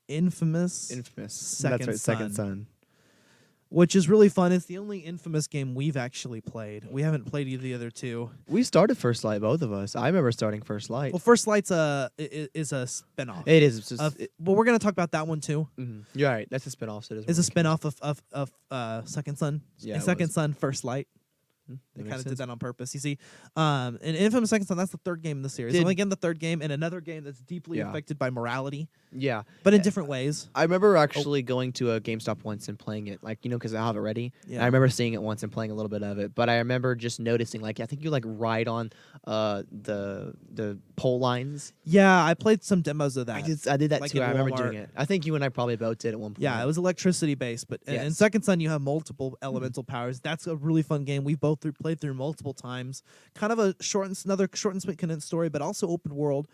Speaker 3: Infamous.
Speaker 2: Second
Speaker 3: Second
Speaker 2: Son.
Speaker 3: which is really fun. It's the only Infamous game we've actually played. We haven't played either of the other two.
Speaker 2: We started First Light, both of us. I remember starting First Light.
Speaker 3: Well, First Light's is a spinoff.
Speaker 2: It is. It's just,
Speaker 3: Well, we're gonna talk about that one too.
Speaker 2: You're right. That's a spinoff. So
Speaker 3: It's a spinoff of Second Son.
Speaker 2: Yeah, it
Speaker 3: Second
Speaker 2: was.
Speaker 3: Son, First Light. They kind of did that on purpose. You see, in Infamous Second Son, that's the third game in the series.
Speaker 2: Did-
Speaker 3: Only again the third game, and another game that's deeply
Speaker 2: Yeah.
Speaker 3: affected by morality,
Speaker 2: Yeah.
Speaker 3: but in different ways.
Speaker 2: I remember actually going to a GameStop once and playing it, like, because I have it ready.
Speaker 3: Yeah.
Speaker 2: And I remember seeing it once and playing a little bit of it. But I remember just noticing, like, I think you, like, ride on the pole lines.
Speaker 3: Yeah, I played some demos of that.
Speaker 2: I did that
Speaker 3: like
Speaker 2: too.
Speaker 3: in
Speaker 2: I remember
Speaker 3: Walmart.
Speaker 2: doing it. I think you and I probably both did at one point.
Speaker 3: Yeah, it was electricity based, but in
Speaker 2: Yes.
Speaker 3: Second Son you have multiple elemental powers. That's a really fun game. We both played through multiple times. Kind of another short and sweet condensed story, but also open world.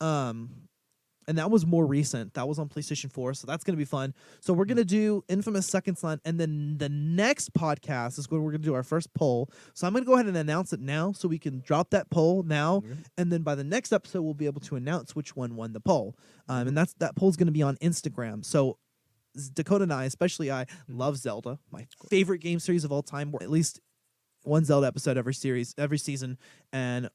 Speaker 3: And that was more recent. That was on PlayStation 4, so that's gonna be fun. So we're gonna do Infamous Second Son, and then the next podcast is when we're gonna do our first poll. So I'm gonna go ahead and announce it now, so we can drop that poll now, and then by the next episode we'll be able to announce which one won the poll. And that poll's gonna be on Instagram. So Dakota and I, especially I, love Zelda, my favorite game series of all time. At least one Zelda episode every season, and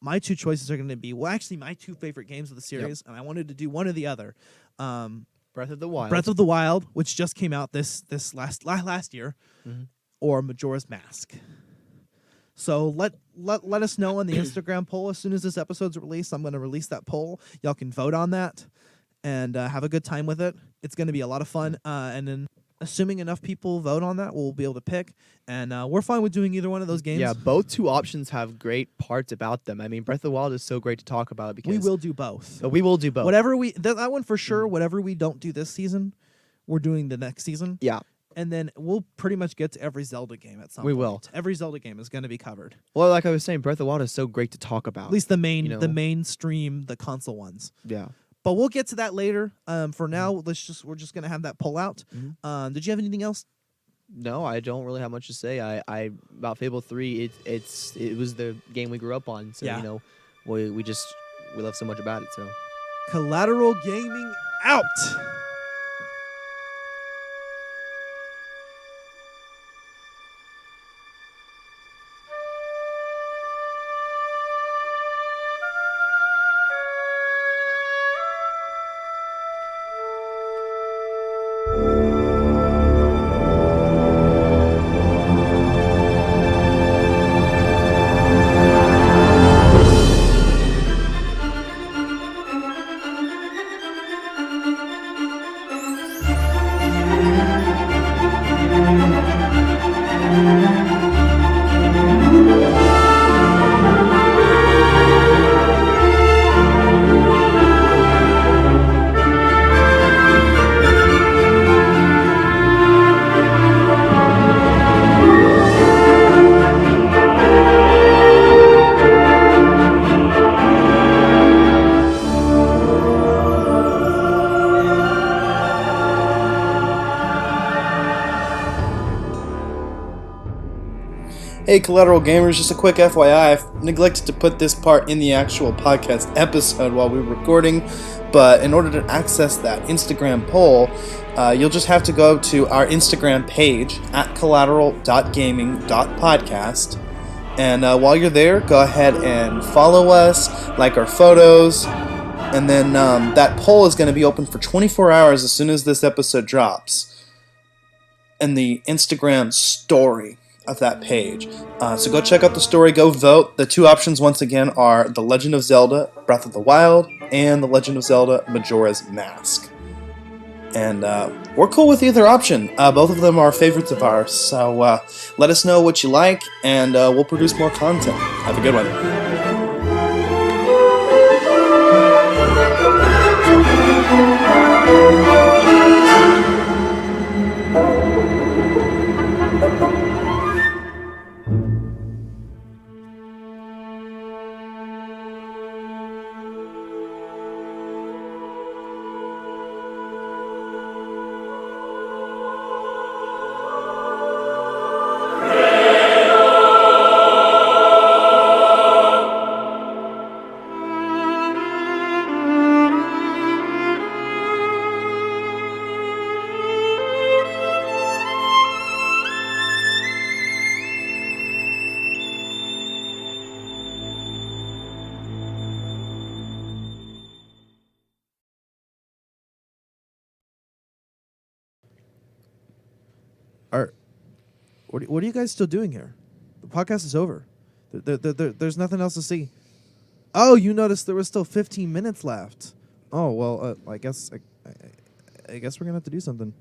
Speaker 3: my two choices are going to be my two favorite games of the series, and I wanted to do one or the other.
Speaker 2: Breath of the Wild.
Speaker 3: Breath of the Wild, which just came out this last year, or Majora's Mask. So let us know on the Instagram poll as soon as this episode's released. I'm going to release that poll. Y'all can vote on that and have a good time with it. It's going to be a lot of fun, and then assuming enough people vote on that, we'll be able to pick. And we're fine with doing either one of those games.
Speaker 2: Yeah, both two options have great parts about them. I mean, Breath of the Wild is so great to talk about because
Speaker 3: we will do both.
Speaker 2: We will do both.
Speaker 3: Whatever that one for sure. Whatever we don't do this season, we're doing the next season.
Speaker 2: Yeah.
Speaker 3: And then we'll pretty much get to every Zelda game at some point.
Speaker 2: We will.
Speaker 3: Every Zelda game is going to be covered.
Speaker 2: Well, like I was saying, Breath of the Wild is so great to talk about.
Speaker 3: At least the main,
Speaker 2: you know?
Speaker 3: the mainstream, the console ones.
Speaker 2: Yeah.
Speaker 3: But we'll get to that later. For now, we're just gonna have that pull out. Did you have anything else?
Speaker 2: No, I don't really have much to say. I about Fable 3. It was the game we grew up on. So
Speaker 3: Yeah.
Speaker 2: you know, we love so much about it. So
Speaker 3: Collateral Gaming out.
Speaker 1: Hey, Collateral Gamers, just a quick FYI, I've neglected to put this part in the actual podcast episode while we were recording, but in order to access that Instagram poll, you'll just have to go to our Instagram page at collateral.gaming.podcast, and while you're there, go ahead and follow us, like our photos, and then that poll is going to be open for 24 hours as soon as this episode drops, and the Instagram story of that page. So go check out the story, go vote. The two options once again are The Legend of Zelda Breath of the Wild and The Legend of Zelda Majora's Mask. And we're cool with either option. Both of them are favorites of ours. So let us know what you like and we'll produce more content. Have a good one.
Speaker 3: What are you guys still doing here? The podcast is over. There's nothing else to see. Oh, you noticed there was still 15 minutes left. Oh well, I guess we're gonna have to do something.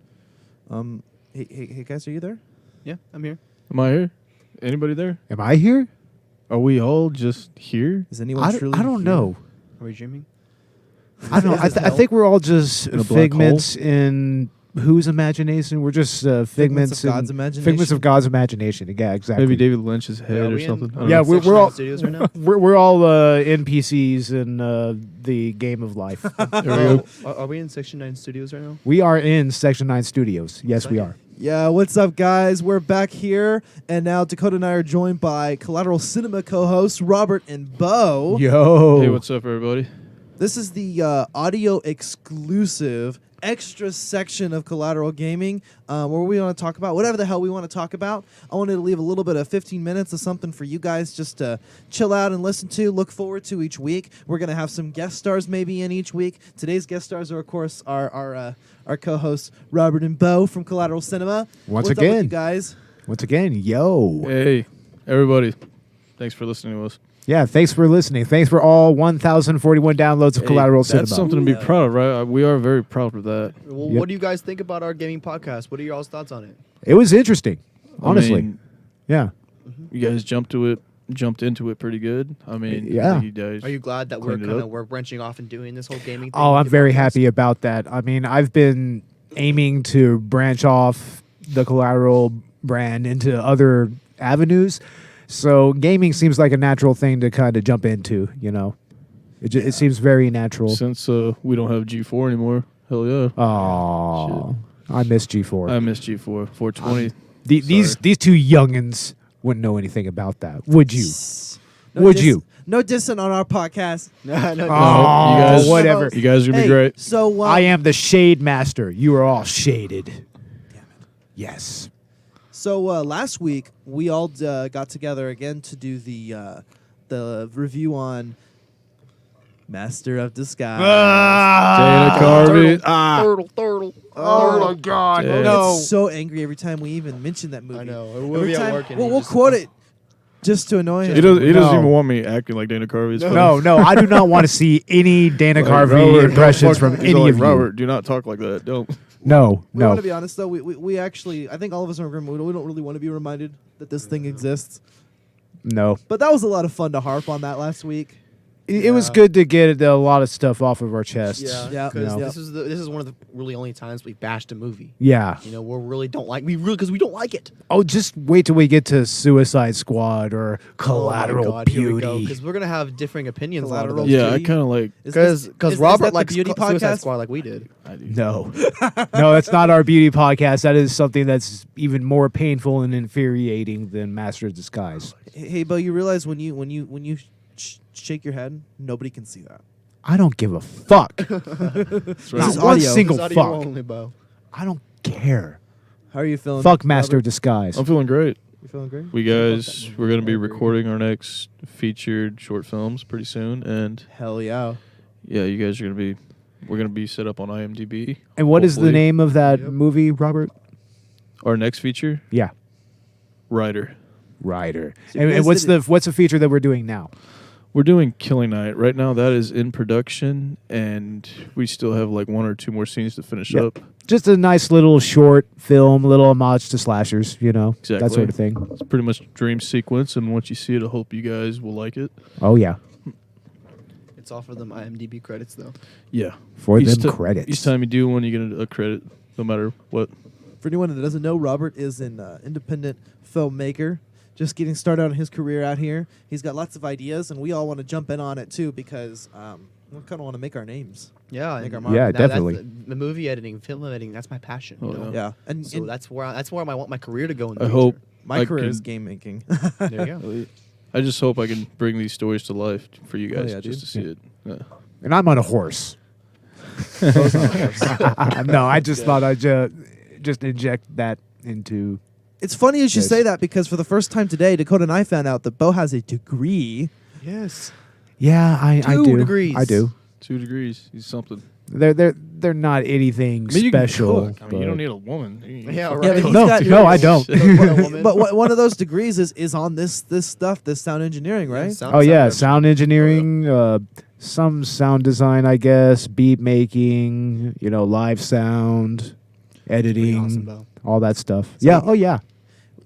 Speaker 3: Hey guys, are you there?
Speaker 2: Yeah, I'm here.
Speaker 11: Am I here? Anybody there?
Speaker 12: Am I here?
Speaker 11: Are we all just here?
Speaker 3: Is anyone truly?
Speaker 12: I don't
Speaker 3: here?
Speaker 12: know.
Speaker 2: Are we dreaming?
Speaker 12: I don't know. I think we're all just
Speaker 11: In a black
Speaker 12: figments in whose imagination? We're just figments
Speaker 3: of God's
Speaker 12: in-
Speaker 3: imagination.
Speaker 12: Figments of God's imagination. Yeah, exactly.
Speaker 11: Maybe David Lynch's head
Speaker 2: are
Speaker 11: or
Speaker 2: we
Speaker 11: something.
Speaker 2: in-
Speaker 11: I don't
Speaker 12: Yeah,
Speaker 11: know.
Speaker 12: we're all
Speaker 2: Studios right now.
Speaker 12: we're all NPCs in the game of life.
Speaker 11: There we go.
Speaker 2: Are we in Section 9 Studios right now?
Speaker 12: We are in Section 9 Studios. Yes, we are.
Speaker 3: Yeah, what's up, guys? We're back here, and now Dakota and I are joined by Collateral Cinema co-hosts Robert and Bo.
Speaker 12: Yo.
Speaker 11: Hey, what's up, everybody?
Speaker 3: This is the audio exclusive extra section of Collateral Gaming where we want to talk about whatever the hell we want to talk about. I wanted to leave a little bit of 15 minutes of something for you guys just to chill out and listen to, look forward to each week. We're going to have some guest stars maybe in each week. Today's guest stars are, of course, our co-hosts Robert and Bo from Collateral Cinema.
Speaker 12: Once
Speaker 3: What's up with
Speaker 12: again.
Speaker 3: you guys?
Speaker 12: Once again, yo.
Speaker 11: Hey, everybody. Thanks for listening to us.
Speaker 12: Yeah, thanks for listening. Thanks for all 1,041 downloads of
Speaker 11: Hey,
Speaker 12: Collateral Cinema.
Speaker 11: That's something to be proud of, right? We are very proud of that.
Speaker 2: Well,
Speaker 12: Yep.
Speaker 2: what do you guys think about our gaming podcast? What are your all's thoughts on it?
Speaker 12: It was interesting, honestly.
Speaker 11: I mean,
Speaker 12: Yeah.
Speaker 11: you guys jumped into it pretty good. I mean,
Speaker 12: Yeah.
Speaker 11: you guys
Speaker 2: Are you glad that we're
Speaker 11: cleaned it up.
Speaker 2: we're branching off and doing this whole gaming thing?
Speaker 12: Oh, I'm
Speaker 2: with the
Speaker 12: very
Speaker 2: podcast?
Speaker 12: happy about that. I mean, I've been aiming to branch off the Collateral brand into other avenues. So gaming seems like a natural thing to kind of jump into, you know. It seems very natural.
Speaker 11: Since we don't have G4 anymore, hell yeah.
Speaker 12: Oh, I miss G4.
Speaker 11: I miss G4. 420.
Speaker 12: These two youngins wouldn't know anything about that, would you? Would you?
Speaker 3: No dissing on our podcast.
Speaker 2: no,
Speaker 12: Oh,
Speaker 11: you guys,
Speaker 12: whatever.
Speaker 11: You guys are gonna
Speaker 3: Hey,
Speaker 11: be great.
Speaker 3: So
Speaker 12: I am the shade master. You are all shaded. Damn it. Yes.
Speaker 3: So last week we all got together again to do the review on Master of Disguise.
Speaker 11: Dana Carvey.
Speaker 2: Turtle.
Speaker 12: Oh my God!
Speaker 11: Yeah.
Speaker 12: No.
Speaker 3: It's so angry every time we even mention that movie.
Speaker 2: I know.
Speaker 3: Every
Speaker 2: be at
Speaker 3: time
Speaker 2: work and
Speaker 3: we'll
Speaker 2: just-
Speaker 3: quote it just to annoy him.
Speaker 11: He doesn't
Speaker 12: No.
Speaker 11: even want me acting like Dana Carvey. It's funny.
Speaker 12: No, I do not want to see any Dana
Speaker 11: Like,
Speaker 12: Carvey
Speaker 11: Robert,
Speaker 12: impressions
Speaker 11: don't
Speaker 12: from
Speaker 11: fuck- he's
Speaker 12: any
Speaker 11: like,
Speaker 12: of you.
Speaker 11: Robert, do not talk like that. Don't.
Speaker 12: No,
Speaker 3: We want
Speaker 12: no.
Speaker 3: to be honest though. We actually, I think all of us are in agreement. We don't really want to be reminded that this thing exists.
Speaker 12: No.
Speaker 3: But that was a lot of fun to harp on that last week.
Speaker 12: It was good to get a lot of stuff off of our chests.
Speaker 3: Yeah.
Speaker 2: Because
Speaker 12: You know.
Speaker 2: this is one of the really only times we bashed a movie.
Speaker 12: Yeah.
Speaker 2: You know, we really don't like because we don't like it.
Speaker 12: Oh, just wait till we get to Suicide Squad or Collateral Beauty.
Speaker 2: Because we're gonna have differing opinions.
Speaker 3: Collateral
Speaker 2: on
Speaker 11: Yeah, I
Speaker 3: Beauty.
Speaker 11: kind of like.
Speaker 3: Is
Speaker 2: Robert
Speaker 3: that the
Speaker 2: likes
Speaker 3: beauty
Speaker 2: Suicide
Speaker 3: podcast?
Speaker 2: Squad like we did.
Speaker 11: I do.
Speaker 12: No. No, that's not our beauty podcast. That is something that's even more painful and infuriating than Master of Disguise.
Speaker 3: Hey, Bo, you realize when you shake your head, nobody can see that.
Speaker 12: I don't give a fuck.
Speaker 11: That's
Speaker 3: This
Speaker 11: right.
Speaker 3: is
Speaker 12: Not one
Speaker 3: audio.
Speaker 12: single
Speaker 2: This is audio
Speaker 12: fuck.
Speaker 2: only, Bo.
Speaker 12: I don't care.
Speaker 3: How are you feeling?
Speaker 12: Fuck Master of
Speaker 3: Robert?
Speaker 12: Disguise.
Speaker 11: I'm feeling great.
Speaker 3: You feeling great?
Speaker 11: We're going to be recording our next featured short films pretty soon, and
Speaker 3: Hell yeah.
Speaker 11: yeah, you guys are we're going to be set up on IMDb.
Speaker 12: And what is the
Speaker 11: hopefully.
Speaker 12: name of that
Speaker 3: Yep.
Speaker 12: movie, Robert?
Speaker 11: Our next feature,
Speaker 12: Yeah.
Speaker 11: Rider.
Speaker 12: Rider.
Speaker 3: So you
Speaker 12: And
Speaker 3: guys
Speaker 12: what's
Speaker 3: did
Speaker 12: the feature that we're doing now?
Speaker 11: We're doing Killing Night right now. That is in production, and we still have like one or two more scenes to finish
Speaker 12: Yep.
Speaker 11: up.
Speaker 12: Just a nice little short film, little homage to slashers, you know,
Speaker 11: Exactly.
Speaker 12: that sort of thing.
Speaker 11: It's pretty much dream sequence, and once you see it, I hope you guys will like it.
Speaker 12: Oh yeah,
Speaker 2: It's all for them IMDb credits though.
Speaker 11: Yeah.
Speaker 12: for
Speaker 11: Each
Speaker 12: them
Speaker 11: ti-
Speaker 12: credits.
Speaker 11: Each time you do one, you get a credit, no matter what.
Speaker 3: For anyone that doesn't know, Robert is an independent filmmaker, just getting started on his career out here. He's got lots of ideas, and we all want to jump in on it too because we kind of want to make our names.
Speaker 2: Yeah,
Speaker 3: Make our
Speaker 2: and
Speaker 3: mark.
Speaker 12: Yeah,
Speaker 2: that's
Speaker 12: definitely.
Speaker 2: the movie editing, film editing. That's my passion.
Speaker 11: Oh,
Speaker 2: you know?
Speaker 11: yeah.
Speaker 3: Yeah, and,
Speaker 2: So
Speaker 3: and
Speaker 2: that's where I want my career to go. In the
Speaker 11: I
Speaker 2: future.
Speaker 11: hope.
Speaker 3: my
Speaker 11: I
Speaker 3: career is
Speaker 11: can-
Speaker 3: game making.
Speaker 2: There you go.
Speaker 11: I just hope I can bring these stories to life for you
Speaker 3: Oh,
Speaker 11: guys
Speaker 3: yeah,
Speaker 11: just
Speaker 3: dude.
Speaker 11: to see it. Yeah.
Speaker 12: And I'm on a horse. No, I just thought I'd just inject that into.
Speaker 3: It's funny as you
Speaker 12: Yes.
Speaker 3: say that because for the first time today, Dakota and I found out that Bo has a degree.
Speaker 2: Yes.
Speaker 12: Yeah, I
Speaker 2: 2
Speaker 12: do.
Speaker 2: degrees.
Speaker 12: I do.
Speaker 11: 2 degrees. He's something.
Speaker 12: They're not anything
Speaker 11: I mean, you can
Speaker 12: special.
Speaker 11: cook. I mean, you don't need a woman.
Speaker 2: Yeah, right.
Speaker 3: Yeah, but he's
Speaker 12: No,
Speaker 3: got-
Speaker 12: no, I don't.
Speaker 3: But one of those degrees is on this stuff, this sound engineering, right?
Speaker 2: Sound-
Speaker 12: Oh yeah,
Speaker 2: production.
Speaker 12: sound engineering, some sound design, I guess, beat making, live sound, editing,
Speaker 2: awesome, Bo.
Speaker 12: all that stuff.
Speaker 3: So
Speaker 12: Yeah.
Speaker 3: he-
Speaker 12: Oh yeah.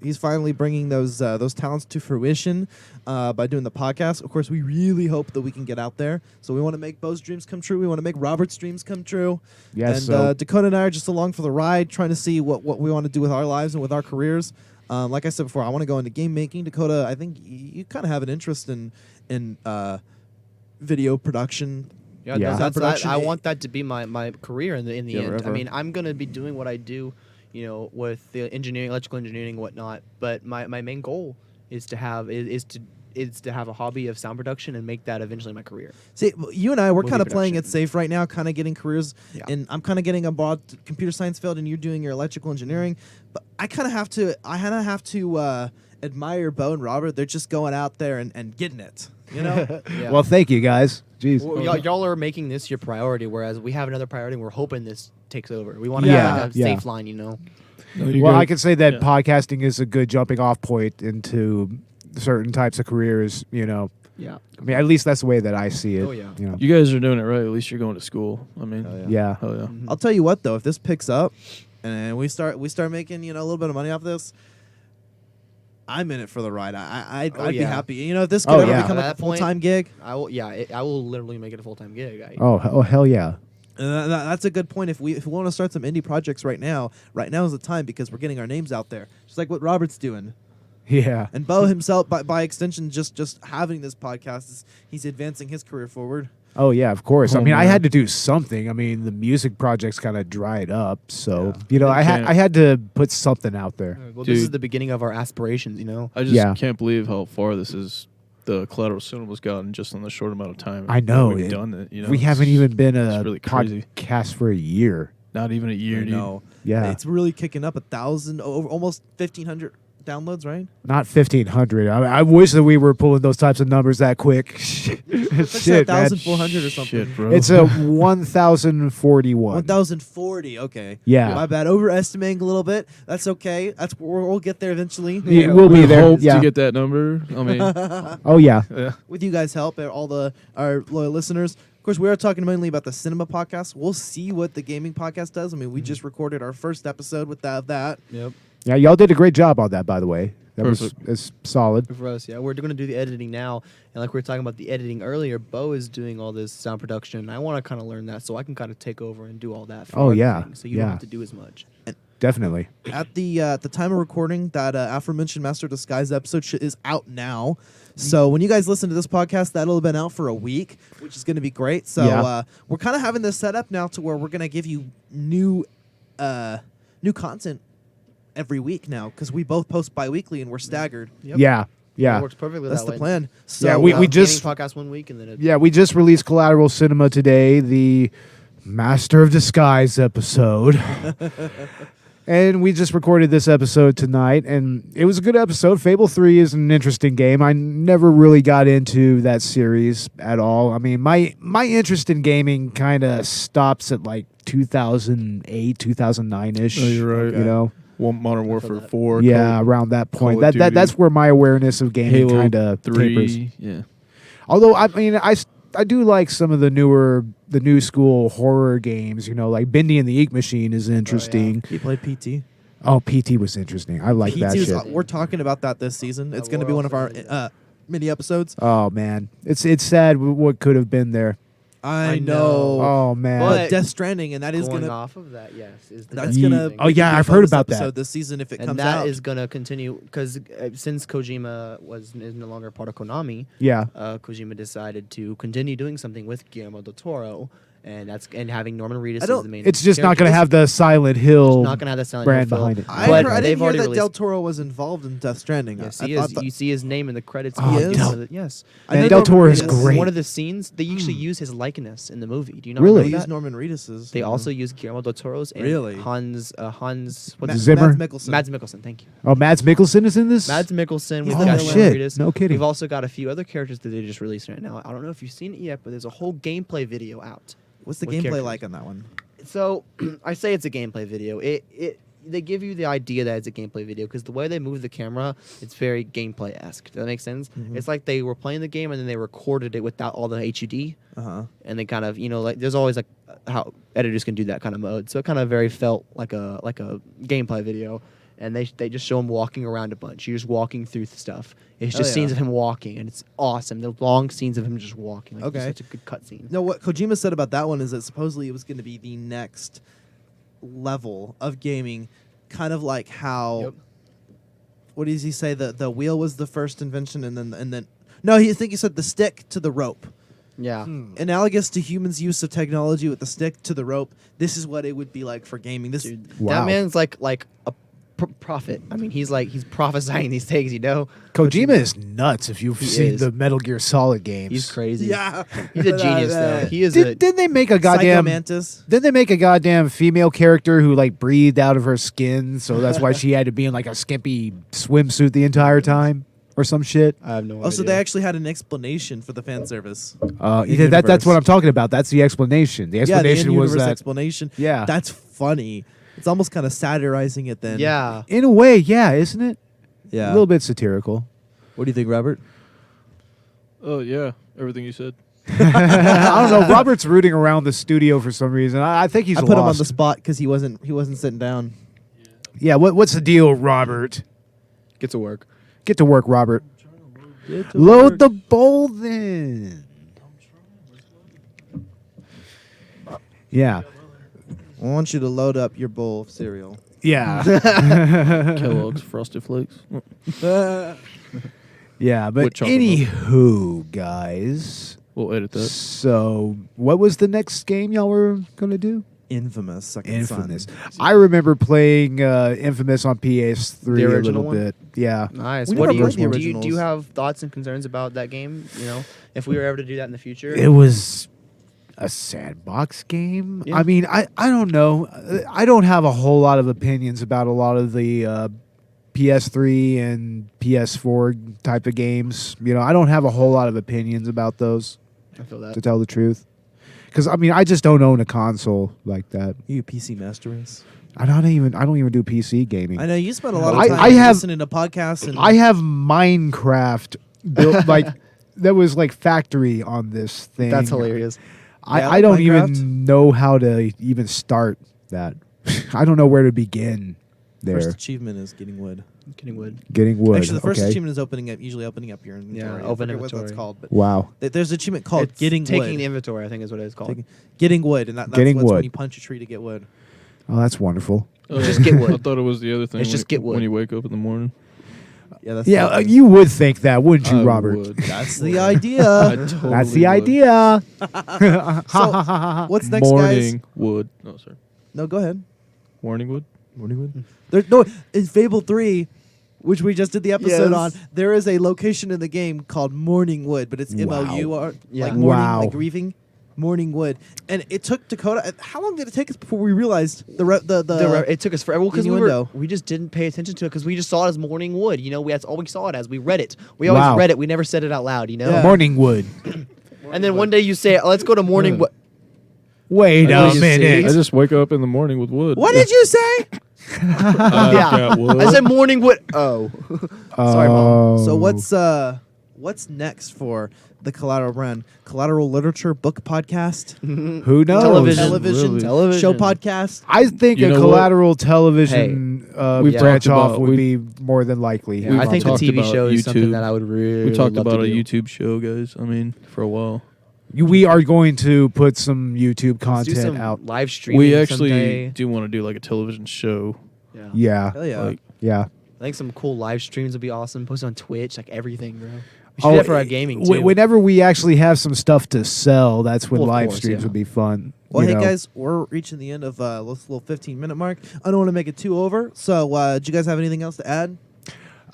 Speaker 3: He's finally bringing those talents to fruition by doing the podcast. Of course, we really hope that we can get out there. So we want to make Bo's dreams come true. We want to make Robert's dreams come true.
Speaker 12: Yes.
Speaker 3: And
Speaker 12: So
Speaker 3: Dakota and I are just along for the ride, trying to see what we want to do with our lives and with our careers. Like I said before, I want to go into game making. Dakota, I think you kind of have an interest in video production.
Speaker 2: Yeah,
Speaker 12: Yeah.
Speaker 2: that's
Speaker 3: Production,
Speaker 2: I want that to be my career in the end.
Speaker 3: forever.
Speaker 2: I mean, I'm gonna be doing what I do, with the engineering, electrical engineering, and whatnot. But my main goal is to have a hobby of sound production and make that eventually my career.
Speaker 3: See, you and I, we're
Speaker 2: Movie
Speaker 3: kind of playing it
Speaker 2: production.
Speaker 3: safe right now, kind of getting careers.
Speaker 2: Yeah.
Speaker 3: And I'm kind of getting a broad computer science field, and you're doing your electrical engineering. But I kind of have to admire Bo and Robert. They're just going out there and getting it. You know?
Speaker 2: Yeah.
Speaker 12: well, thank you guys. Jeez.
Speaker 2: Well, y'all are making this your priority, whereas we have another priority. And we're hoping this takes over. We want to
Speaker 12: Yeah,
Speaker 2: have a
Speaker 12: yeah.
Speaker 2: safe line,
Speaker 11: No, you
Speaker 12: Well,
Speaker 11: got-
Speaker 12: I can say that
Speaker 11: yeah.
Speaker 12: podcasting is a good jumping off point into certain types of careers.
Speaker 2: Yeah.
Speaker 12: I mean, at least that's the way that I see it.
Speaker 2: Oh, yeah.
Speaker 12: You
Speaker 11: You guys are doing it right. At least you're going to school. I mean,
Speaker 12: yeah.
Speaker 11: hell yeah.
Speaker 3: I'll tell you what, though, if this picks up and we start making a little bit of money off this, I'm in it for the ride. I'd be
Speaker 2: yeah.
Speaker 3: happy. If this could
Speaker 12: Oh,
Speaker 3: ever
Speaker 12: yeah.
Speaker 3: become
Speaker 2: At
Speaker 3: a
Speaker 2: that point-
Speaker 3: full-time gig.
Speaker 2: I will. Yeah, I will literally make it a full-time gig.
Speaker 12: Oh hell yeah.
Speaker 3: And that's a good point. If we want to start some indie projects right now is the time, because we're getting our names out there. Just like what Robert's doing.
Speaker 12: Yeah.
Speaker 3: And Bo himself, by extension, just having this podcast, he's advancing his career forward.
Speaker 12: Oh yeah, of course. I
Speaker 11: Oh,
Speaker 12: mean, I
Speaker 11: man.
Speaker 12: had to do something. I mean, the music projects kind of dried up, so
Speaker 11: Yeah.
Speaker 12: I
Speaker 11: can't-
Speaker 12: had to put something out there.
Speaker 2: Well, this is
Speaker 11: Dude.
Speaker 2: the beginning of our aspirations.
Speaker 11: I just
Speaker 12: Yeah.
Speaker 11: can't believe how far this is. The Collateral Cinema's gotten just in the short amount of time.
Speaker 12: I know.
Speaker 11: We've
Speaker 12: it-
Speaker 11: done it.
Speaker 12: we haven't even been a
Speaker 11: it's really crazy.
Speaker 12: podcast for a year.
Speaker 11: Not even a year, dude.
Speaker 3: No,
Speaker 12: Yeah.
Speaker 3: it's really kicking up 1,000, almost 1,500 downloads, right?
Speaker 12: Not 1,500. I wish that we were pulling those types of numbers that quick. Shit,
Speaker 3: It's
Speaker 12: man.
Speaker 3: 1,400 or something.
Speaker 11: Shit, bro.
Speaker 12: It's a 1,041.
Speaker 3: 1,040. Okay.
Speaker 12: Yeah.
Speaker 3: My bad. Overestimating a little bit. That's okay. We'll get there eventually.
Speaker 12: Yeah, we'll be there.
Speaker 11: Hope
Speaker 12: Yeah.
Speaker 11: to get that number. I mean,
Speaker 12: Oh yeah.
Speaker 11: yeah.
Speaker 3: With you guys' help, our loyal listeners. Of course, we are talking mainly about the cinema podcast. We'll see what the gaming podcast does. I mean, we just recorded our first episode with that.
Speaker 2: Yep.
Speaker 12: Yeah, y'all did a great job on that, by the way. That
Speaker 11: Perfect.
Speaker 12: was solid.
Speaker 2: For us, yeah, we're going to do the editing now, and like we were talking about the editing earlier, Bo is doing all this sound production. And I want to kind of learn that, so I can kind of take over and do all that. For
Speaker 12: Oh,
Speaker 2: our
Speaker 12: yeah.
Speaker 2: thing, so you
Speaker 12: Yeah.
Speaker 2: don't have to do as much.
Speaker 12: Definitely.
Speaker 3: At the time of recording, that aforementioned Master of Disguise episode is out now. So when you guys listen to this podcast, that'll have been out for a week, which is going to be great. So
Speaker 12: Yeah.
Speaker 3: we're kind of having this set up now to where we're going to give you new content every week now, because we both post bi-weekly and we're staggered.
Speaker 2: Yep.
Speaker 12: Yeah. Yeah.
Speaker 2: It works perfectly.
Speaker 3: That's
Speaker 2: that
Speaker 3: the
Speaker 2: way.
Speaker 3: plan. So,
Speaker 12: Yeah, we just-
Speaker 2: gaming podcast 1 week, and then
Speaker 12: Yeah, we just released Collateral Cinema today, the Master of Disguise episode. And we just recorded this episode tonight, and it was a good episode. Fable 3 is an interesting game. I never really got into that series at all. I mean, my interest in gaming kind of stops at like 2008, 2009-ish.
Speaker 11: Oh, you're right.
Speaker 12: You know?
Speaker 11: Modern Warfare 4.
Speaker 12: Yeah,
Speaker 11: Call-
Speaker 12: around that
Speaker 11: Call
Speaker 12: point.
Speaker 11: of
Speaker 12: That's
Speaker 11: Duty,
Speaker 12: where my awareness of gaming
Speaker 11: Halo
Speaker 12: kind of
Speaker 11: 3.
Speaker 12: tapers.
Speaker 11: Yeah.
Speaker 12: Although I mean, I do like some of the new school horror games. Like Bendy and the Ink Machine is interesting.
Speaker 3: He played PT.
Speaker 12: Oh, PT was interesting. I like that
Speaker 3: PT
Speaker 12: shit.
Speaker 3: we're talking about that this season. It's going to be one of our mini episodes.
Speaker 12: Oh man, it's sad what could have been there.
Speaker 3: I know.
Speaker 12: Oh man.
Speaker 3: But Death Stranding, and that is
Speaker 2: going
Speaker 3: going to
Speaker 2: off of that, yes, is the
Speaker 3: that's
Speaker 2: big
Speaker 3: going to.
Speaker 2: thing.
Speaker 12: Oh, yeah, I've heard about that.
Speaker 3: this season if it
Speaker 2: And
Speaker 3: comes
Speaker 2: that
Speaker 3: out.
Speaker 2: is going to continue because since Kojima is no longer part of Konami,
Speaker 12: Yeah.
Speaker 2: Kojima decided to continue doing something with Guillermo del Toro, and having Norman Reedus
Speaker 3: I
Speaker 2: as
Speaker 3: don't-
Speaker 2: the main.
Speaker 12: It's just not
Speaker 2: character.
Speaker 12: going to have the Silent Hill
Speaker 2: It's not going to have that Silent
Speaker 12: brand
Speaker 2: Hill feel.
Speaker 12: behind it.
Speaker 3: I
Speaker 2: But
Speaker 3: didn't
Speaker 2: they've
Speaker 3: hear
Speaker 2: already
Speaker 3: that Del
Speaker 2: released.
Speaker 3: Toro was involved in Death Stranding.
Speaker 2: Yes,
Speaker 3: I
Speaker 2: he
Speaker 3: thought
Speaker 2: is.
Speaker 3: that-
Speaker 2: You see his name in the credits.
Speaker 12: Oh,
Speaker 2: He is
Speaker 12: Del-
Speaker 2: one of the- yes.
Speaker 3: I
Speaker 12: And
Speaker 3: know
Speaker 12: Del
Speaker 3: Norman
Speaker 12: Toro is
Speaker 3: Reedus.
Speaker 12: great.
Speaker 2: One of the scenes they usually use his likeness in the movie. Do you know?
Speaker 12: Really?
Speaker 3: They
Speaker 2: They
Speaker 3: use Norman Reedus's.
Speaker 2: They also use Guillermo del Toro's and
Speaker 3: Really?
Speaker 2: Hans. What's
Speaker 3: Mads
Speaker 12: Zimmer?
Speaker 3: Mikkelsen.
Speaker 2: Mads Mikkelsen. Thank you.
Speaker 12: Oh, Mads Mikkelsen is in this.
Speaker 2: Mads Mikkelsen. We've
Speaker 3: Oh,
Speaker 2: got
Speaker 3: shit.
Speaker 2: Norman Reedus.
Speaker 12: No kidding.
Speaker 2: We've also got a few other characters that they just released right now. I don't know if you've seen it yet, but there's a whole gameplay video out
Speaker 3: What's the
Speaker 2: with
Speaker 3: gameplay
Speaker 2: characters.
Speaker 3: like on that one?
Speaker 2: So I say it's a gameplay video. They give you the idea that it's a gameplay video because the way they move the camera, it's very gameplay-esque. Does that make sense? It's like they were playing the game and then they recorded it without all the HUD. And they kind of, like there's always like how editors can do that kind of mode. So it kind of very felt like a gameplay video. And they just show him walking around a bunch. You're just walking through stuff. It's just scenes of him walking, and it's awesome. The long scenes of him just walking. Like,
Speaker 3: Okay.
Speaker 2: it's such a good cutscene.
Speaker 3: No, what Kojima said about that one is that supposedly it was going to be the next level of gaming, kind of like how. What does he say? The wheel was the first invention, and then no, I think he said the stick to the rope.
Speaker 2: Yeah.
Speaker 3: Analogous to humans' use of technology with the stick to the rope. This is what it would be like for gaming. This
Speaker 2: That man's like a prophet. I mean, he's prophesying these things.
Speaker 12: Kojima is nuts. If you've seen the Metal Gear Solid games,
Speaker 2: He's crazy.
Speaker 3: Yeah,
Speaker 2: he's a genius though. He is.
Speaker 12: Didn't they make a goddamn?
Speaker 3: Mantis.
Speaker 12: Didn't they make a goddamn female character who like breathed out of her skin? So that's why she had to be in like a skimpy swimsuit the entire time, or some shit.
Speaker 2: I have no idea.
Speaker 3: Oh, so they actually had an explanation for the fan service.
Speaker 12: That's what I'm talking about. That's the explanation. The explanation was that
Speaker 3: explanation.
Speaker 12: Yeah,
Speaker 3: that's funny. It's almost kind of satirizing it then.
Speaker 2: Yeah,
Speaker 12: in a way, yeah, isn't it?
Speaker 3: Yeah,
Speaker 12: a little bit satirical.
Speaker 3: What do you think, Robert?
Speaker 11: Oh yeah, everything you said.
Speaker 12: I don't know. Robert's rooting around the studio for some reason. I think he's.
Speaker 3: I put him on the spot because he wasn't sitting down.
Speaker 12: Yeah. What's the deal, Robert?
Speaker 2: Get to work.
Speaker 12: Get to work, Robert. Load the bowl then. Yeah.
Speaker 3: I want you to load up your bowl of cereal.
Speaker 12: Yeah.
Speaker 11: Kellogg's Frosted Flakes.
Speaker 12: Yeah, but anywho, guys.
Speaker 11: We'll edit that.
Speaker 12: So, what was the next game y'all were going to do?
Speaker 3: Infamous. Second
Speaker 12: Infamous.
Speaker 3: Son.
Speaker 12: I remember playing Infamous on PS3
Speaker 2: The
Speaker 12: a
Speaker 2: original
Speaker 12: little
Speaker 2: one?
Speaker 12: bit. Yeah.
Speaker 2: Nice.
Speaker 3: We
Speaker 2: What
Speaker 3: never
Speaker 2: do
Speaker 3: played the
Speaker 2: you
Speaker 3: originals.
Speaker 2: have thoughts and concerns about that game? If we were ever to do that in the future.
Speaker 12: It was a sandbox game.
Speaker 2: Yeah.
Speaker 12: I mean, I don't know. I don't have a whole lot of opinions about a lot of the PS3 and PS4 type of games. I don't have a whole lot of opinions about those,
Speaker 2: I feel that.
Speaker 12: to tell the truth. Because I mean, I just don't own a console like that.
Speaker 3: You a PC master race?
Speaker 12: I don't even do PC gaming.
Speaker 3: I know you spent a lot of time listening to podcasts. And
Speaker 12: I have Minecraft built like that was like factory on this thing.
Speaker 2: That's hilarious.
Speaker 12: I don't even know how to even start that. I don't know where to begin there.
Speaker 3: First achievement is getting wood.
Speaker 2: Getting wood.
Speaker 12: Getting wood.
Speaker 3: Actually, the first
Speaker 12: okay.
Speaker 3: achievement is usually opening up your inventory.
Speaker 2: open
Speaker 3: I forget
Speaker 2: inventory.
Speaker 3: what that's called. But
Speaker 12: Wow.
Speaker 3: There's an achievement called
Speaker 2: It's
Speaker 3: getting
Speaker 2: taking
Speaker 3: wood.
Speaker 2: the inventory, I think is what it's called.
Speaker 3: Getting wood, and that's
Speaker 12: Getting
Speaker 3: when
Speaker 12: wood.
Speaker 3: you punch a tree to get wood.
Speaker 12: Oh, that's wonderful.
Speaker 2: Just get wood.
Speaker 11: I thought it was the other thing.
Speaker 2: It's just get wood.
Speaker 11: When you wake up in the morning.
Speaker 3: Yeah, that's
Speaker 12: Yeah, you would think that, wouldn't you,
Speaker 11: I
Speaker 12: Robert?
Speaker 11: would.
Speaker 3: That's the idea.
Speaker 11: I totally
Speaker 12: That's the
Speaker 11: would.
Speaker 12: idea.
Speaker 3: So, what's next, guys?
Speaker 11: Morning wood. No, sorry.
Speaker 3: No, go ahead.
Speaker 11: Morning wood.
Speaker 12: Morning wood.
Speaker 3: There's no in Fable 3, which we just did the episode
Speaker 2: Yes.
Speaker 3: on. There is a location in the game called Morningwood, but it's MOU,
Speaker 2: Yeah.
Speaker 3: like morning,
Speaker 12: Wow.
Speaker 3: like grieving. Morningwood, and it took Dakota. How long did it take us before we realized the
Speaker 2: It took us forever because
Speaker 3: innuendo.
Speaker 2: we just didn't pay attention to it because we just saw it as morning wood. That's all we saw it as. We read it. We always
Speaker 12: Wow.
Speaker 2: read it. We never said it out loud.
Speaker 3: Yeah.
Speaker 12: Morning wood.
Speaker 2: And then one day you say, "Let's go to morning wood."
Speaker 12: Wait
Speaker 11: I
Speaker 12: a
Speaker 11: just-
Speaker 12: minute.
Speaker 11: I just wake up in the morning with wood.
Speaker 3: What did you say?
Speaker 11: I've got wood.
Speaker 2: I said morning wood. Oh, sorry, mom.
Speaker 3: So what's next for the Collateral brand? Collateral Literature Book Podcast,
Speaker 12: Who knows?
Speaker 2: Television.
Speaker 3: show podcast.
Speaker 12: I think
Speaker 11: You
Speaker 12: a
Speaker 11: know what?
Speaker 12: collateral television
Speaker 11: We've
Speaker 12: branch
Speaker 11: talked
Speaker 12: off
Speaker 11: about-
Speaker 12: would
Speaker 11: we-
Speaker 12: be more than likely.
Speaker 2: Yeah, I think the
Speaker 11: talked
Speaker 2: TV
Speaker 11: about
Speaker 2: show is something
Speaker 11: YouTube.
Speaker 2: that I would really.
Speaker 11: We talked
Speaker 2: love
Speaker 11: about
Speaker 2: to
Speaker 11: a
Speaker 2: do.
Speaker 11: YouTube show, guys. I mean, for a while.
Speaker 12: We are going to put some YouTube
Speaker 2: Let's do
Speaker 12: content
Speaker 2: some
Speaker 12: out.
Speaker 2: live streaming.
Speaker 11: We actually
Speaker 2: someday.
Speaker 11: do want to do like a television show.
Speaker 2: Yeah.
Speaker 12: Yeah.
Speaker 3: Hell yeah.
Speaker 11: Like,
Speaker 12: Yeah.
Speaker 2: I think some cool live streams would be awesome. Post on Twitch, like everything, bro. We should do that for our gaming too.
Speaker 12: Whenever we actually have some stuff to sell, that's when
Speaker 2: Well, of
Speaker 12: live
Speaker 2: course,
Speaker 12: streams
Speaker 2: yeah.
Speaker 12: would be fun.
Speaker 3: Well,
Speaker 12: you
Speaker 3: hey
Speaker 12: know.
Speaker 3: guys, we're reaching the end of this little 15-minute mark. I don't want to make it too over. So, do you guys have anything else to add?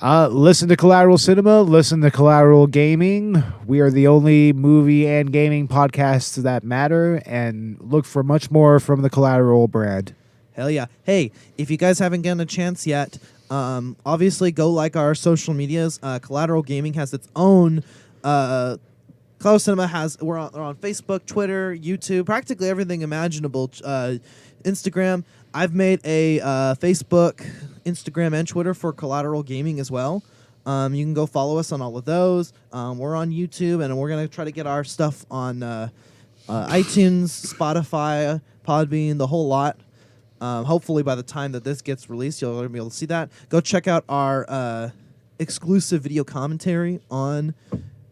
Speaker 12: Listen to Collateral Cinema. Listen to Collateral Gaming. We are the only movie and gaming podcasts that matter, and look for much more from the Collateral brand.
Speaker 3: Hell yeah. Hey, if you guys haven't gotten a chance yet, obviously go like our social medias. Collateral Gaming has its own Collateral Cinema we're on Facebook, Twitter, YouTube, practically everything imaginable. Instagram. I've made a Facebook, Instagram, and Twitter for Collateral Gaming as well. You can go follow us on all of those. We're on YouTube, and we're gonna try to get our stuff on iTunes, Spotify, Podbean, the whole lot. Hopefully, by the time that this gets released, you'll be able to see that. Go check out our exclusive video commentary on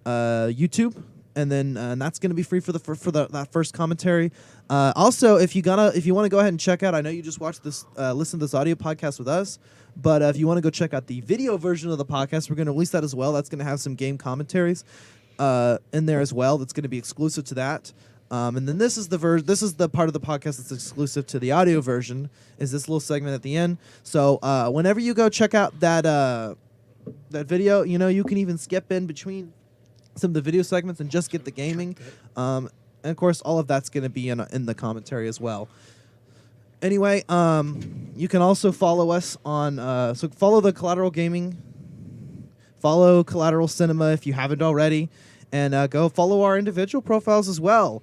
Speaker 3: YouTube, and then that's going to be free for that first commentary. Also, if you want to go ahead and check out, I know you just watched this, listen to this audio podcast with us, but if you want to go check out the video version of the podcast, we're going to release that as well. That's going to have some game commentaries in there as well. That's going to be exclusive to that. And then this is the part of the podcast that's exclusive to the audio version. Is this little segment at the end? So whenever you go check out that video, you can even skip in between some of the video segments and just get the gaming. And of course, all of that's going to be in the commentary as well. Anyway, you can also follow us on. So follow the Collateral Gaming, follow Collateral Cinema if you haven't already, and go follow our individual profiles as well.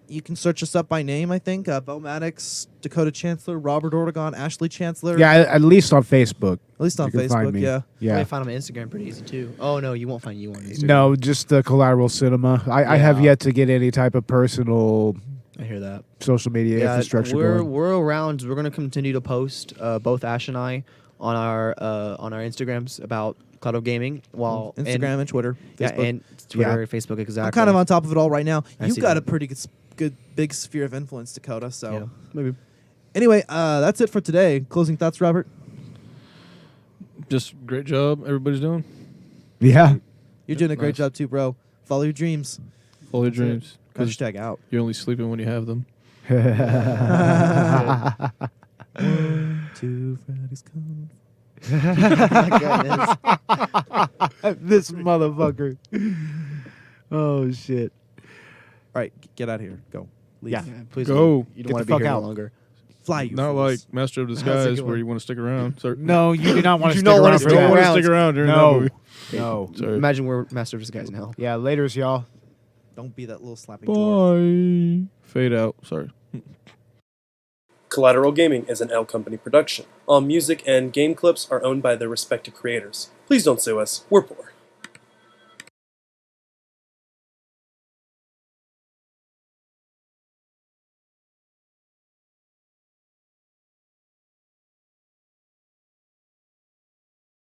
Speaker 3: You can search us up by name, I think. Bo Maddox, Dakota Chancellor, Robert Ortegon, Ashley Chancellor.
Speaker 12: Yeah, at least on Facebook.
Speaker 3: At least on
Speaker 12: you can find
Speaker 3: Facebook,
Speaker 12: me.
Speaker 3: yeah.
Speaker 2: You can find them on Instagram pretty easy too. Oh no, you won't find you on Instagram.
Speaker 12: No, just the Collateral Cinema. I have yet to get any type of personal.
Speaker 2: I hear that.
Speaker 12: Social media infrastructure going.
Speaker 2: We're around. We're going to continue to post, both Ash and I, on our Instagrams about Collateral Gaming. While
Speaker 3: Instagram and Twitter, Facebook.
Speaker 2: Yeah, and Twitter, Facebook, exactly.
Speaker 3: I'm kind of on top of it all right now.
Speaker 2: I
Speaker 3: You've
Speaker 2: see
Speaker 3: got
Speaker 2: that.
Speaker 3: a pretty good big sphere of influence, Dakota. So
Speaker 2: Yeah, maybe.
Speaker 3: Anyway, that's it for today. Closing thoughts, Robert?
Speaker 11: Just great job everybody's doing.
Speaker 12: Yeah.
Speaker 3: You're doing a great
Speaker 11: Nice.
Speaker 3: job too, bro. Follow your dreams.
Speaker 11: Follow your
Speaker 3: That's it.
Speaker 11: dreams. 'Cause
Speaker 3: Hashtag out.
Speaker 11: You're only sleeping when you have them.
Speaker 3: 1, 2 Friday's coming.
Speaker 12: This motherfucker. Oh shit.
Speaker 3: All right, get out of here. Go. Leave.
Speaker 12: Yeah.
Speaker 2: Please
Speaker 11: Go.
Speaker 2: leave. You
Speaker 12: Get
Speaker 2: don't want
Speaker 12: the
Speaker 2: to be
Speaker 12: fuck
Speaker 2: here
Speaker 12: out.
Speaker 2: no longer.
Speaker 3: Fly, you
Speaker 11: Not
Speaker 3: fools.
Speaker 11: like Master of
Speaker 2: How's it
Speaker 11: Disguise
Speaker 2: going?
Speaker 11: where you want to stick around. Sorry.
Speaker 12: No, you do not want to
Speaker 2: You
Speaker 12: stick
Speaker 2: don't wanna
Speaker 12: around.
Speaker 2: stick
Speaker 12: for
Speaker 11: Don't
Speaker 12: that.
Speaker 11: want to
Speaker 2: around.
Speaker 11: stick around during that
Speaker 12: No.
Speaker 11: movie.
Speaker 12: No.
Speaker 11: Sorry.
Speaker 2: Imagine we're Master of Disguise now.
Speaker 12: Yeah, laters, y'all.
Speaker 3: Don't be that little slapping dwarf.
Speaker 11: Bye. Fade out. Sorry.
Speaker 1: Collateral Gaming is an L Company production. All music and game clips are owned by their respective creators. Please don't sue us. We're poor.